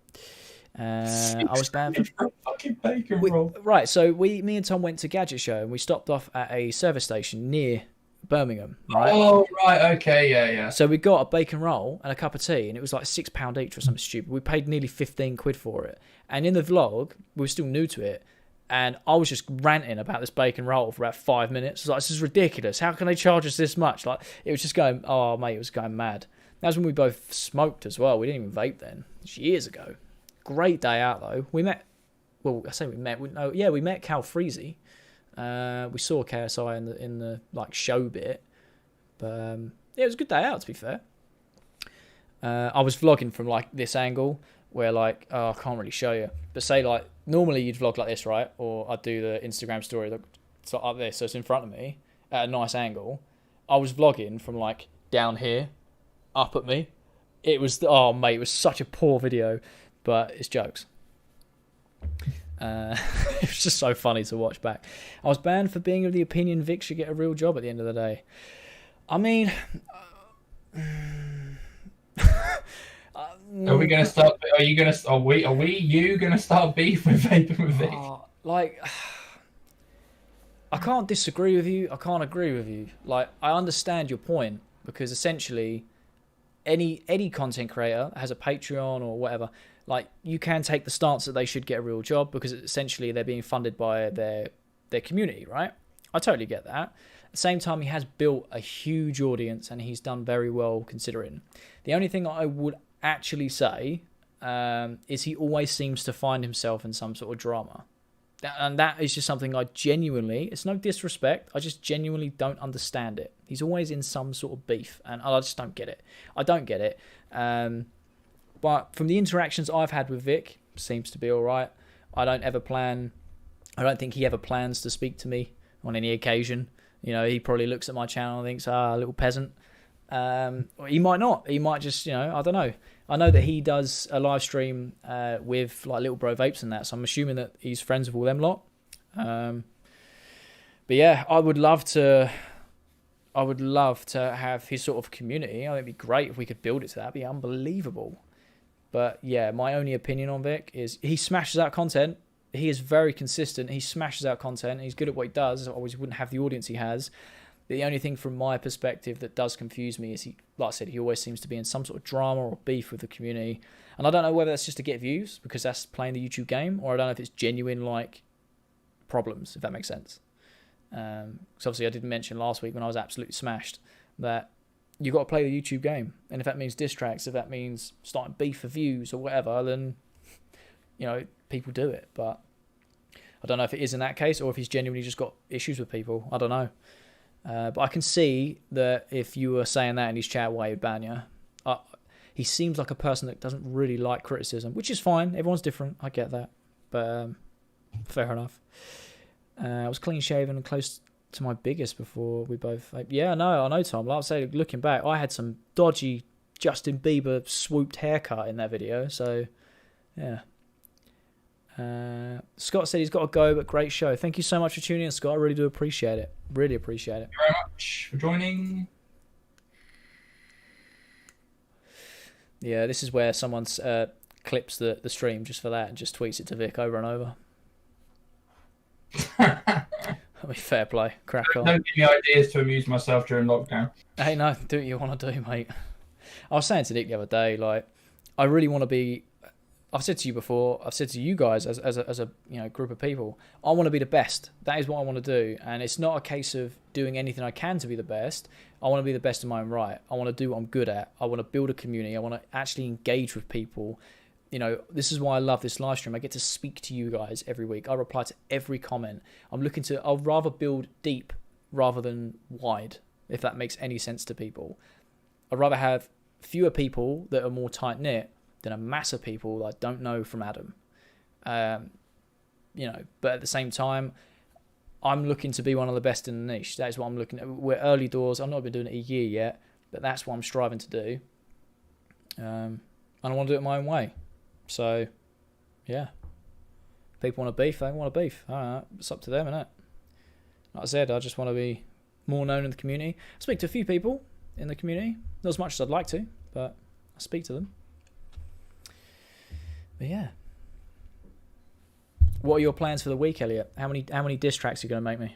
I was banned for a fucking bacon roll. Right, so me and Tom went to Gadget Show and we stopped off at a service station near Birmingham. Right? Oh, right, okay, yeah. So we got a bacon roll and a cup of tea, and it was like £6 each or something stupid. We paid nearly £15 for it. And in the vlog, we were still new to it, and I was just ranting about this bacon roll for about 5 minutes. I was like, this is ridiculous. How can they charge us this much? Like, it was just going, oh, mate, it was going mad. That was when we both smoked as well. We didn't even vape then. It was years ago. Great day out, though. We met, well, I say we met. We met Cal Freezy. We saw KSI in the like show bit, but yeah, it was a good day out, to be fair. I was vlogging from like this angle where like I can't really show you, but say like normally you'd vlog like this, right? Or I'd do the Instagram story like this, so it's in front of me at a nice angle. I was vlogging from like down here, up at me. It was mate, it was such a poor video, but it's jokes. It was just so funny to watch back. I was banned for being of the opinion Vic should get a real job at the end of the day. I mean, are we gonna start? Are you gonna start beef with vaping with Vic? Like, I can't disagree with you. I can't agree with you. Like, I understand your point, because essentially, any content creator has a Patreon or whatever. Like, you can take the stance that they should get a real job because essentially they're being funded by their community, right? I totally get that. At the same time, he has built a huge audience and he's done very well considering. The only thing I would actually say is he always seems to find himself in some sort of drama. And that is just something I genuinely, it's no disrespect, I just genuinely don't understand it. He's always in some sort of beef and I just don't get it. I don't get it. But from the interactions I've had with Vic, seems to be all right. I don't think he ever plans to speak to me on any occasion. You know, he probably looks at my channel and thinks, little peasant. He might not. He might just, I don't know. I know that he does a live stream with like Little Bro Vapes and that, so I'm assuming that he's friends with all them lot. But yeah, I would love to have his sort of community. I think it'd be great if we could build it to that. It'd be unbelievable. But yeah, my only opinion on Vic is he smashes out content. He is very consistent. He smashes out content. He's good at what he does. Otherwise, he wouldn't have the audience he has. The only thing from my perspective that does confuse me is he, like I said, he always seems to be in some sort of drama or beef with the community. And I don't know whether that's just to get views because that's playing the YouTube game, or I don't know if it's genuine like problems, if that makes sense. Because obviously I did mention last week when I was absolutely smashed that you got to play the YouTube game, and if that means diss tracks, if that means starting beef for views or whatever, then people do it. But I don't know if it is in that case or if he's genuinely just got issues with people. I don't know. But I can see that if you were saying that in his chat, why he'd ban you. He seems like a person that doesn't really like criticism, which is fine. Everyone's different. I get that. But fair enough. I was clean shaven and close to my biggest before we both... I know, Tom. Like I say, looking back, I had some dodgy Justin Bieber swooped haircut in that video. So, yeah. Scott said he's got to go, but great show. Thank you so much for tuning in, Scott. I really do appreciate it. Really appreciate it. Thank you very much for joining. Yeah, this is where someone's clips the stream just for that and just tweets it to Vic over and over. I mean, fair play, crack on. Don't give me ideas to amuse myself during lockdown. Hey, no, do what you want to do, mate. I was saying to Nick the other day, like, I really want to be. I've said to you before. I've said to you guys as a group of people. I want to be the best. That is what I want to do, and it's not a case of doing anything I can to be the best. I want to be the best in my own right. I want to do what I'm good at. I want to build a community. I want to actually engage with people. This is why I love this live stream. I get to speak to you guys every week. I reply to every comment. I'll rather build deep rather than wide, if that makes any sense to people. I'd rather have fewer people that are more tight-knit than a mass of people that I don't know from Adam. But at the same time, I'm looking to be one of the best in the niche. That is what I'm looking at. We're early doors. I've not been doing it a year yet, but that's what I'm striving to do. And I want to do it my own way. So, yeah. People want a beef, they want a beef. All right, it's up to them, innit? Like I said, I just want to be more known in the community. I speak to a few people in the community. Not as much as I'd like to, but I speak to them. But yeah. What are your plans for the week, Elliot? How many diss tracks are you going to make me?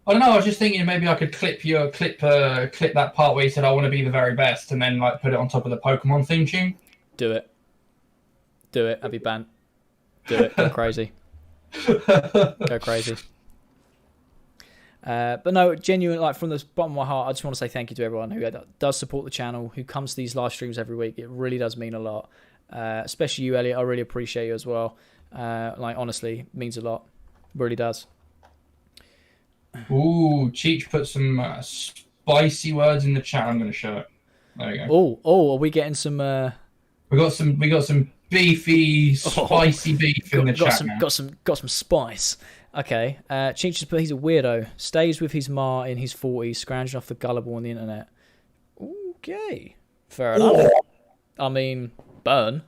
I don't know. I was just thinking maybe I could clip that part where you said I want to be the very best, and then like put it on top of the Pokemon theme tune. Do it. That'd be banned. Do it. Go crazy. Go crazy. But no, genuine, like from the bottom of my heart, I just want to say thank you to everyone who does support the channel, who comes to these live streams every week. It really does mean a lot. Especially you, Elliot. I really appreciate you as well. Honestly, it means a lot. It really does. Ooh, Cheech put some spicy words in the chat. I'm going to show it. There you go. Oh, are we getting some? We got some beefy, spicy beef in the chat. Got some spice. Okay. Cheech just put he's a weirdo. Stays with his ma in his 40s, scrounging off the gullible on the internet. Okay, fair enough. I mean, burn.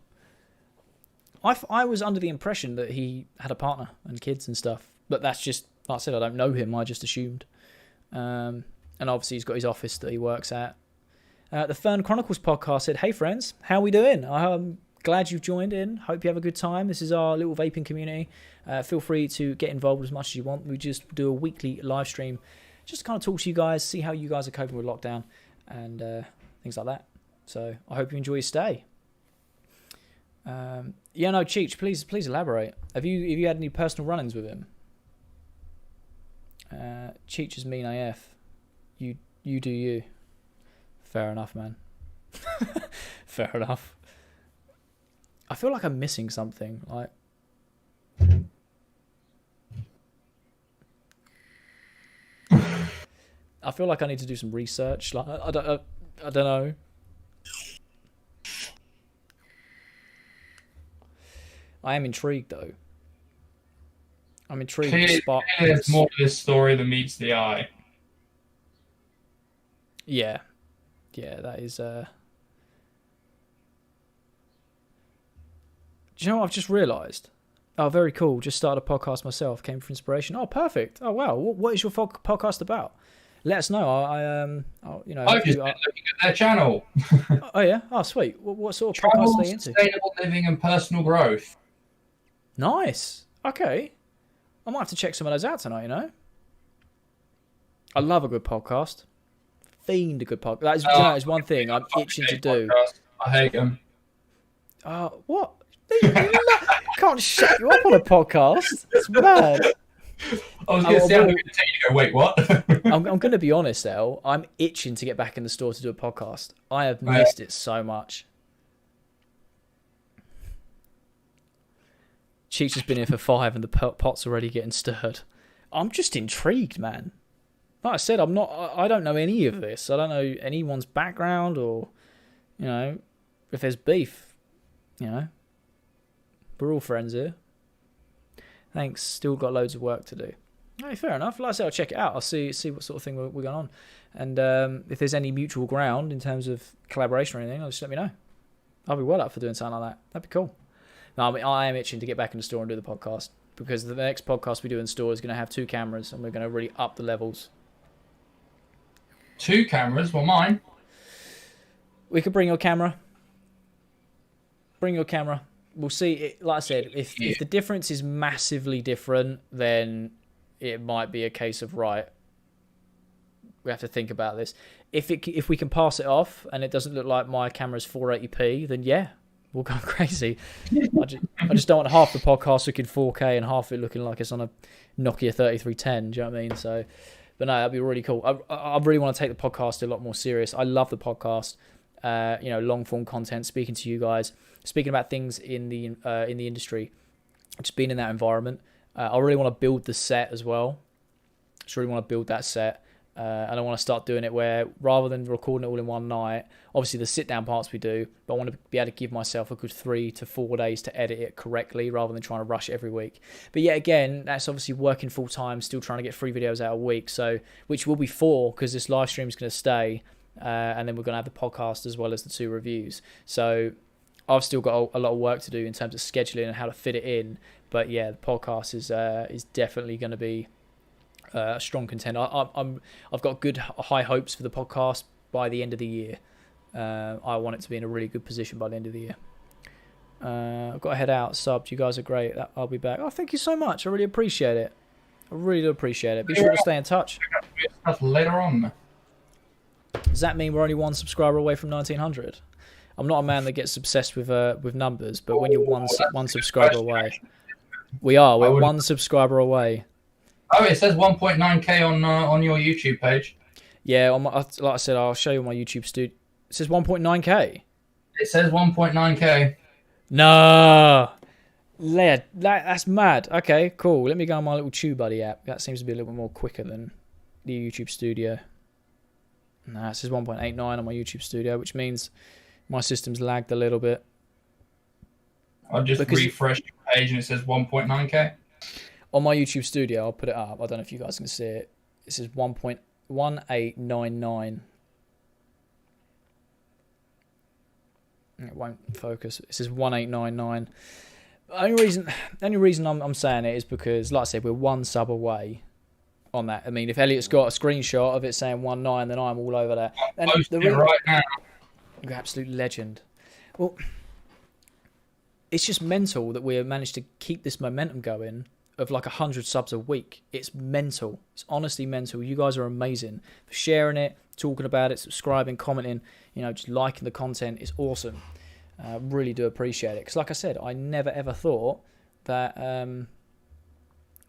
I was under the impression that he had a partner and kids and stuff, but that's just, like I said, I don't know him. I just assumed. And obviously he's got his office that he works at. The Fern Chronicles podcast said, "Hey friends, how we doing? I'm glad you've joined in. Hope you have a good time. This is our little vaping community. Feel free to get involved as much as you want. We just do a weekly live stream just to kind of talk to you guys, see how you guys are coping with lockdown and things like that. So I hope you enjoy your stay." Cheech, please elaborate. Have you had any personal run-ins with him? Cheech is mean AF. You do you. Fair enough, man. Fair enough. I feel like I'm missing something. Like, I feel like I need to do some research. Like, I don't know. I am intrigued, though. I'm intrigued. Clearly, there's more to this story than meets the eye. Yeah, that is. Do you know what I've just realised? Oh, very cool. Just started a podcast myself. Came for inspiration. Oh, perfect. Oh, wow. What is your podcast about? Let us know. I've just been looking at their channel. Oh yeah. Oh, sweet. What sort of Travel, podcast are they into? Sustainable living and personal growth. Nice. Okay. I might have to check some of those out tonight. I love a good podcast. Fiend a good podcast. That is one thing I'm itching to do. Podcast. I hate them. What? Can't shut you up on a podcast. It's mad. I was going to say, I'm going to tell you to go, wait, what? I'm going to be honest, El. I'm itching to get back in the store to do a podcast. I have missed it so much. Cheech has been here for 5 and the pot's already getting stirred. I'm just intrigued, man. Like I said, I don't know any of this. I don't know anyone's background or, if there's beef, We're all friends here. Thanks. Still got loads of work to do. Hey, fair enough. Like I said, I'll check it out. I'll see what sort of thing we're going on. And if there's any mutual ground in terms of collaboration or anything, just let me know. I'll be well up for doing something like that. That'd be cool. No, I am itching to get back in the store and do the podcast because the next podcast we do in store is going to have 2 cameras and we're going to really up the levels. 2 cameras? Well, mine. We could bring your camera. bring your camera. We'll see. Like I said, if the difference is massively different, then it might be a case of, right, we have to think about this. If we can pass it off and it doesn't look like my camera's 480p, then yeah, we'll go crazy. I just don't want half the podcast looking 4K and half it looking like it's on a Nokia 3310. Do you know what I mean? So, but no, that'd be really cool. I really want to take the podcast a lot more serious. I love the podcast. Long form content, speaking to you guys, speaking about things in the industry, just being in that environment. I really want to build the set as well. Just really want to build that set. And I want to start doing it where, rather than recording it all in one night, obviously the sit-down parts we do, but I want to be able to give myself a good 3 to 4 days to edit it correctly rather than trying to rush it every week. But yeah, again, that's obviously working full-time, still trying to get 3 videos out a week, so which will be 4 because this live stream is going to stay, and then we're going to have the podcast as well as the 2 reviews. So I've still got a lot of work to do in terms of scheduling and how to fit it in. But yeah, the podcast is definitely going to be a strong contender. I've got good high hopes for the podcast by the end of the year. I want it to be in a really good position by the end of the year. I've got to head out. Subbed. You guys are great. I'll be back. Oh, thank you so much. I really appreciate it. I really do appreciate it. Be sure to stay in touch. Later on. Does that mean we're only 1 subscriber away from 1900? I'm not a man that gets obsessed with numbers, but when you're one subscriber away, we're 1 subscriber away. Oh, it says 1.9k on your YouTube page. Yeah, like I said, I'll show you on my YouTube studio. It says 1.9k. It says 1.9k. No, that's mad. Okay, cool. Let me go on my little TubeBuddy app. That seems to be a little bit more quicker than the YouTube Studio. No, it says 1.89 on my YouTube Studio, which means my system's lagged a little bit. I just refreshed the page and it says 1.9k. On my YouTube Studio, I'll put it up. I don't know if you guys can see it. It says 1.1899. It won't focus. It says 1899. The only reason I'm saying it is because, like I said, we're 1 sub away on that. I mean, if Elliot's got a screenshot of it saying 19, then I'm all over that. And right now. You're an absolute legend. Well, it's just mental that we have managed to keep this momentum going of like 100 subs a week. It's mental. It's honestly mental. You guys are amazing for sharing it, talking about it, subscribing, commenting, just liking the content. It's awesome. Really do appreciate it. Because like I said, I never ever thought that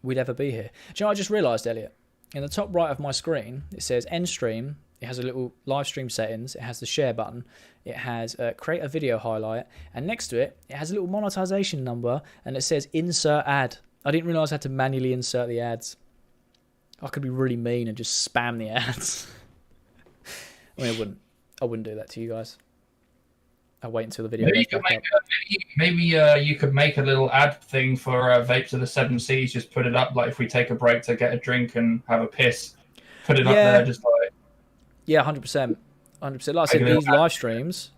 we'd ever be here. Do you know what I just realised, Elliot? In the top right of my screen, it says end stream. It has a little live stream settings. It has the share button. It has create a video highlight. And next to it, it has a little monetization number. And it says insert ad. I didn't realise I had to manually insert the ads. I could be really mean and just spam the ads. I mean, I wouldn't do that to you guys. I'll wait until the video goes back up. Maybe you could make a little ad thing for Vapes of the 7 Seas. Just put it up, like if we take a break to get a drink and have a piss, put it up there, just like. Yeah, 100%. 100%. Like I said, these live streams,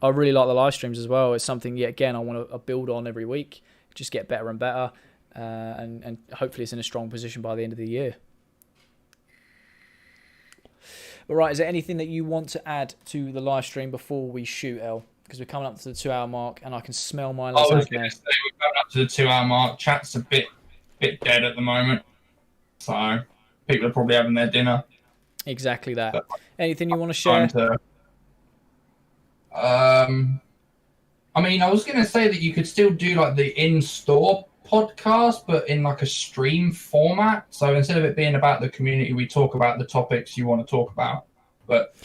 I really like the live streams as well. It's something, again, I want to build on every week, just get better and better, and hopefully it's in a strong position by the end of the year. All right, is there anything that you want to add to the live stream before we shoot, El? Because we're coming up to the 2-hour mark, and I can smell my lasagna. I was going to say we're coming up to the 2-hour mark. Chat's a bit dead at the moment, so people are probably having their dinner. Exactly that. But anything you want to share? I mean, I was going to say that you could still do like the in-store podcast, but in like a stream format. So instead of it being about the community, we talk about the topics you want to talk about, but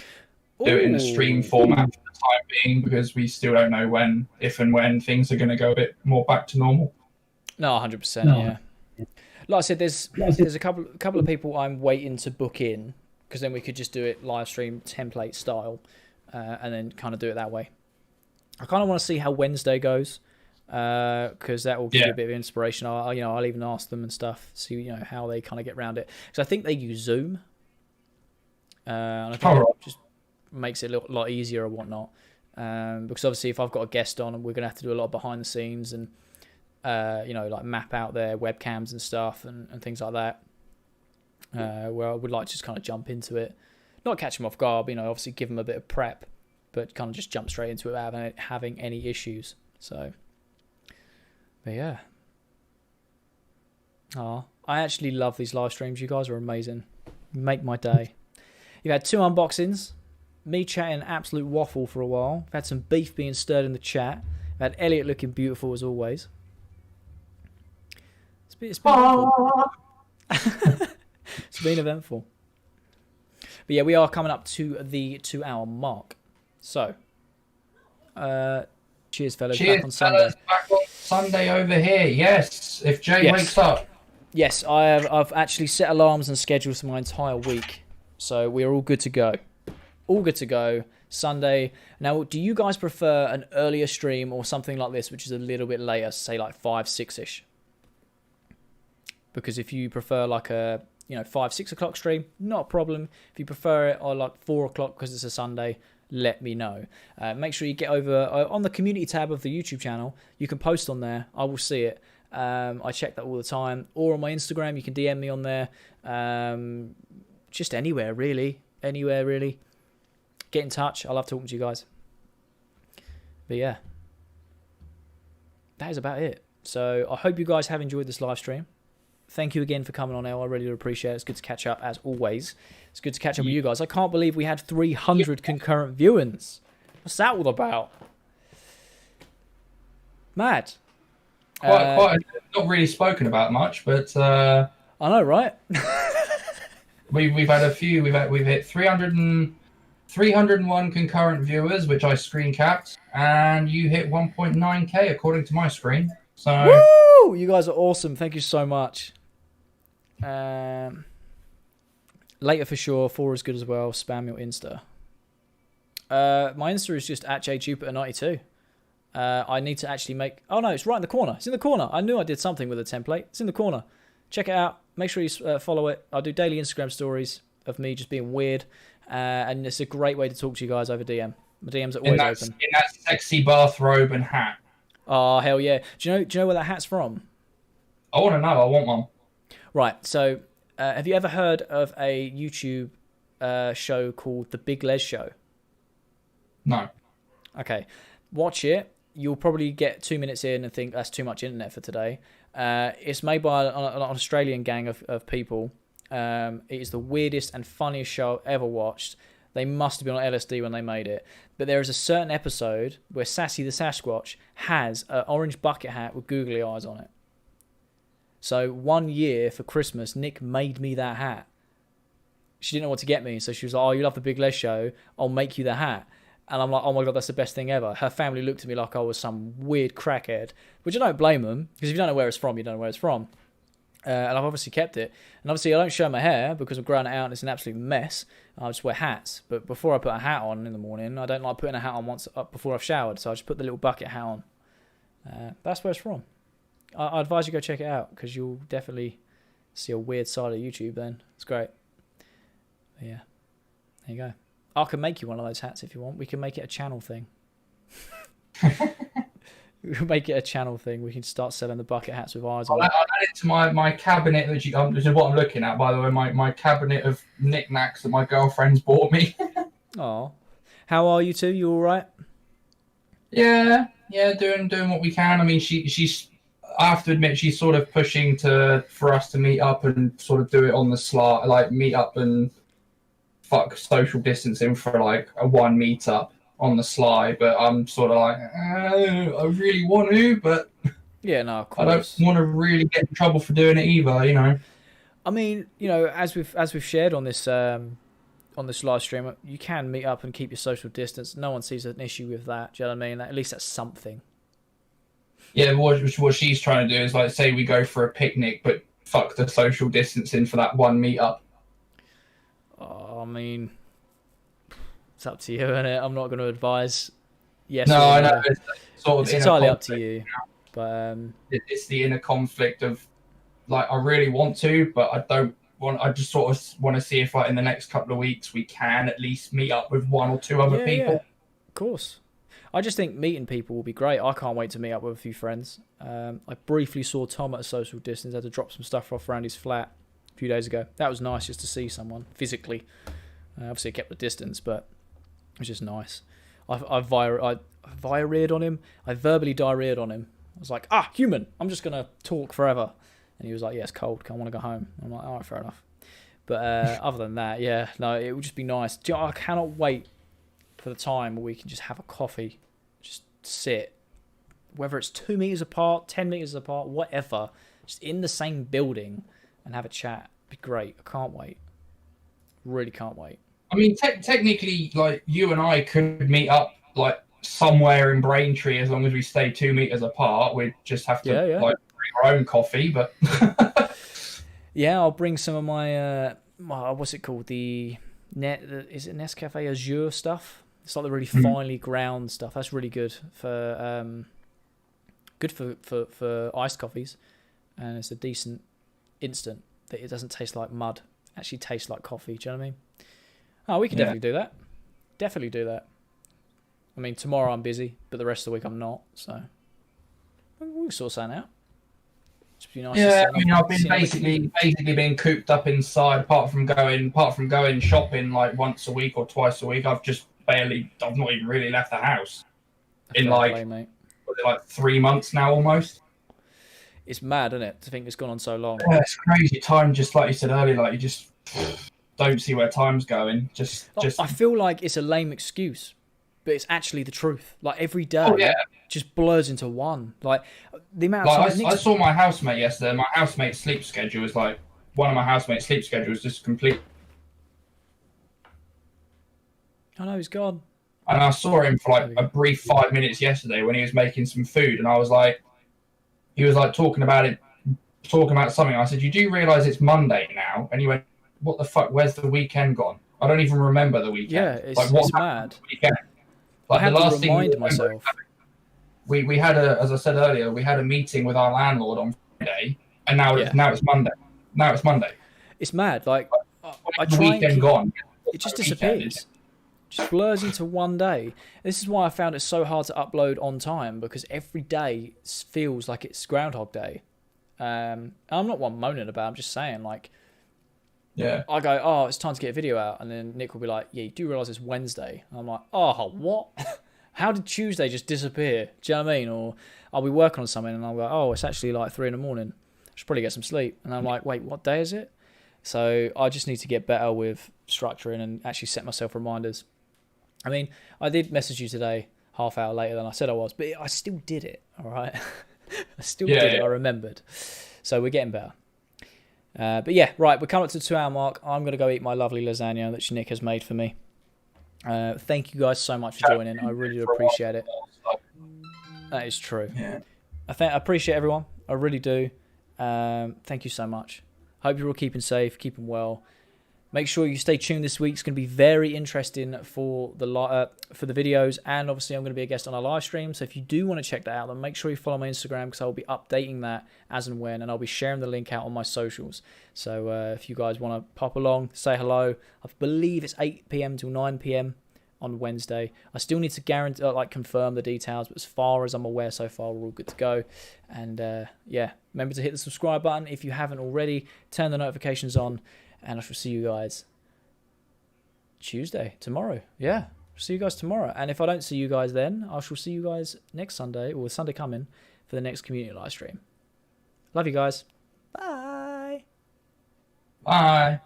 do it in a stream format for the time being, because we still don't know if and when things are going to go a bit more back to normal. No, 100%. No. Yeah. Like I said, there's a couple of people I'm waiting to book in, because then we could just do it live stream template style, and then kind of do it that way. I kind of want to see how Wednesday goes, because that will give you a bit of inspiration. I'll even ask them and stuff, see how they kind of get around it, because I think they use Zoom, and I think it just makes it a lot easier or whatnot. Because obviously, if I've got a guest on, and we're gonna have to do a lot of behind the scenes and like map out their webcams and stuff and things like that. Where I would like to just kind of jump into it, not catch them off guard, but, obviously give them a bit of prep, but kind of just jump straight into it without having any issues. So, but yeah. Oh, I actually love these live streams. You guys are amazing. You make my day. You've had 2 unboxings. Me chatting absolute waffle for a while. I've had some beef being stirred in the chat. I've had Elliot looking beautiful as always. It's been eventful. It's been eventful. But yeah, we are coming up to the 2-hour mark. So, cheers, fellas. Cheers, back on Sunday. fellas. Back on Sunday over here. Yes, if Jay wakes up. Yes, I've actually set alarms and schedules for my entire week. So we are all good to go. All good to go. Sunday. Now, do you guys prefer an earlier stream or something like this, which is a little bit later, say like 5, 6-ish? Because if you prefer like a 5, 6 o'clock stream, not a problem. If you prefer it or like 4 o'clock because it's a Sunday, let me know. Make sure you get over on the community tab of the YouTube channel. You can post on there. I will see it. I check that all the time. Or on my Instagram, you can DM me on there. Just anywhere really. Anywhere really. Get in touch. I love talking to you guys. But yeah. That is about it. So I hope you guys have enjoyed this live stream. Thank you again for coming on, El. I really do appreciate it. It's good to catch up as always. It's good to catch up with you guys. I can't believe we had 300 concurrent viewings. What's that all about? Mad. Quite not really spoken about much, but I know, right? we've had a few. We've hit 301 concurrent viewers, which I screen capped, and you hit 1.9k according to my screen. So woo! You guys are awesome. Thank you so much. Later for sure. 4 is good as well. Spam your Insta. My Insta is just at JJupiter92. I need to actually make... Oh no, it's right in the corner. It's in the corner. I knew I did something with a template. It's in the corner. Check it out. Make sure you follow it. I do daily Instagram stories of me just being weird. And it's a great way to talk to you guys over DM. My DMs are always open. In that sexy bathrobe and hat. Oh, hell yeah. Do you know where that hat's from? I want to know. I want one. Right, so have you ever heard of a YouTube show called The Big Les Show? No. Okay, watch it. You'll probably get 2 minutes in and think that's too much internet for today. It's made by an Australian gang of people. It is the weirdest and funniest show I've ever watched. They must have been on LSD when they made it. But there is a certain episode where Sassy the Sasquatch has an orange bucket hat with googly eyes on it. So 1 year for Christmas, Nick made me that hat. She didn't know what to get me, so she was like, oh, you love the Big Les Show, I'll make you the hat. And I'm like, oh my God, that's the best thing ever. Her family looked at me like I was some weird crackhead, which I don't blame them, because if you don't know where it's from, you don't know where it's from. And I've obviously kept it. And obviously I don't show my hair because I'm growing it out and it's an absolute mess. I just wear hats. But before I put a hat on in the morning, I don't like putting a hat on once before I've showered. So I just put the little bucket hat on. That's where it's from. I advise you go check it out because you'll definitely see a weird side of YouTube then. It's great. But yeah, there you go. I can make you one of those hats if you want. We can make it a channel thing. We can make it a channel thing. We can start selling the bucket hats with eyes on. I'll add it to my cabinet. This is what I'm looking at, by the way. My cabinet of knickknacks that my girlfriend's bought me. Oh, how are you two? You all right? Yeah, doing what we can. I mean, she's. I have to admit, she's sort of pushing for us to meet up and sort of do it on the sly, like meet up and fuck social distancing for like a one meetup on the sly. But I'm sort of like, I really want to, but yeah, no, of course. I don't want to really get in trouble for doing it either. You know. I mean, as we've shared on this live stream, you can meet up and keep your social distance. No one sees an issue with that. Do you know what I mean? At least that's something. Yeah, what she's trying to do is like say we go for a picnic, but fuck the social distancing for that one meetup. Oh, I mean, it's up to you, isn't it? I'm not going to advise. Yes. No, I know. It's entirely up to you. But it's the inner conflict of like I really want to, but I don't want. I just sort of want to see if like in the next couple of weeks we can at least meet up with one or two other people. Yeah, of course. I just think meeting people will be great. I can't wait to meet up with a few friends. I briefly saw Tom at a social distance. I had to drop some stuff off around his flat a few days ago. That was nice just to see someone physically. Obviously, I kept the distance, but it was just nice. I diarrheaed on him. I verbally diarrheaed on him. I was like, human, I'm just going to talk forever. And he was like, yeah, it's cold. I want to go home. I'm like, all right, fair enough. But other than that, yeah, no, it would just be nice. I cannot wait for the time where we can just have a coffee, just sit, whether it's 2 meters apart, 10 meters apart, whatever, just in the same building and have a chat. It'd be great. I can't wait. Really can't wait. I mean, technically, like, you and I could meet up, like, somewhere in Braintree as long as we stay 2 meters apart. We'd just have to, like, bring our own coffee, but... Yeah, I'll bring some of my, what's it called? Is it Nescafe Azure stuff? It's like the really finely ground stuff. That's really good for iced coffees. And it's a decent instant that it doesn't taste like mud. It actually tastes like coffee. Do you know what I mean? Oh, we could definitely do that. Definitely do that. I mean, tomorrow I'm busy, but the rest of the week I'm not. So we'll sort something out. Be nice. Yeah, I mean, I've been basically being cooped up inside. Apart from going shopping like once a week or twice a week, I've not even really left the house in like 3 months now almost. It's mad, isn't it, to think it's gone on so long? Yeah, it's crazy. Time, just like you said earlier, like you just don't see where time's going. I feel like it's a lame excuse, but it's actually the truth. Like every day, just blurs into one. Like the amount of time. I saw my housemate yesterday. My housemate's sleep schedule is like one of my housemate's sleep schedules just complete. I know he's gone. And I saw him for like a brief 5 minutes yesterday when he was making some food, and I was like, he was like talking about something. I said, "You do realise it's Monday now?" And he went, "What the fuck? Where's the weekend gone? I don't even remember the weekend." Yeah, it's mad. Like, I have to remind myself. We had as I said earlier, we had a meeting with our landlord on Friday, and now it's Monday. Now it's Monday. It's mad. Like I the try weekend gone. It just disappears. Just blurs into one day. This is why I found it so hard to upload on time, because every day feels like it's Groundhog Day. I'm not one moaning about it, I'm just saying, like, I go, oh, it's time to get a video out, and then Nick will be like, yeah, you do realise it's Wednesday. And I'm like, oh, what? How did Tuesday just disappear? Do you know what I mean? Or I'll be working on something and I'll go, oh, it's actually like 3 a.m. I should probably get some sleep. And I'm like, wait, what day is it? So I just need to get better with structuring and actually set myself reminders. I mean, I did message you today, half hour later than I said I was, but I still did it, all right? I still did it, I remembered. So we're getting better. But yeah, right, we're coming up to the 2 hour mark. I'm going to go eat my lovely lasagna that Nick has made for me. Thank you guys so much for joining. I really do appreciate it. That is true. Yeah. I appreciate everyone. I really do. Thank you so much. Hope you're all keeping safe, keeping well. Make sure you stay tuned this week. It's going to be very interesting for the videos, and obviously I'm going to be a guest on our live stream. So if you do want to check that out, then make sure you follow my Instagram, because I'll be updating that as and when, and I'll be sharing the link out on my socials. So if you guys want to pop along, say hello. I believe it's 8 p.m. till 9 p.m. on Wednesday. I still need to confirm the details, but as far as I'm aware so far, we're all good to go. And remember to hit the subscribe button if you haven't already. Turn the notifications on. And I shall see you guys tomorrow. Yeah, I'll see you guys tomorrow. And if I don't see you guys then, I shall see you guys next Sunday, or Sunday coming, for the next community live stream. Love you guys. Bye. Bye.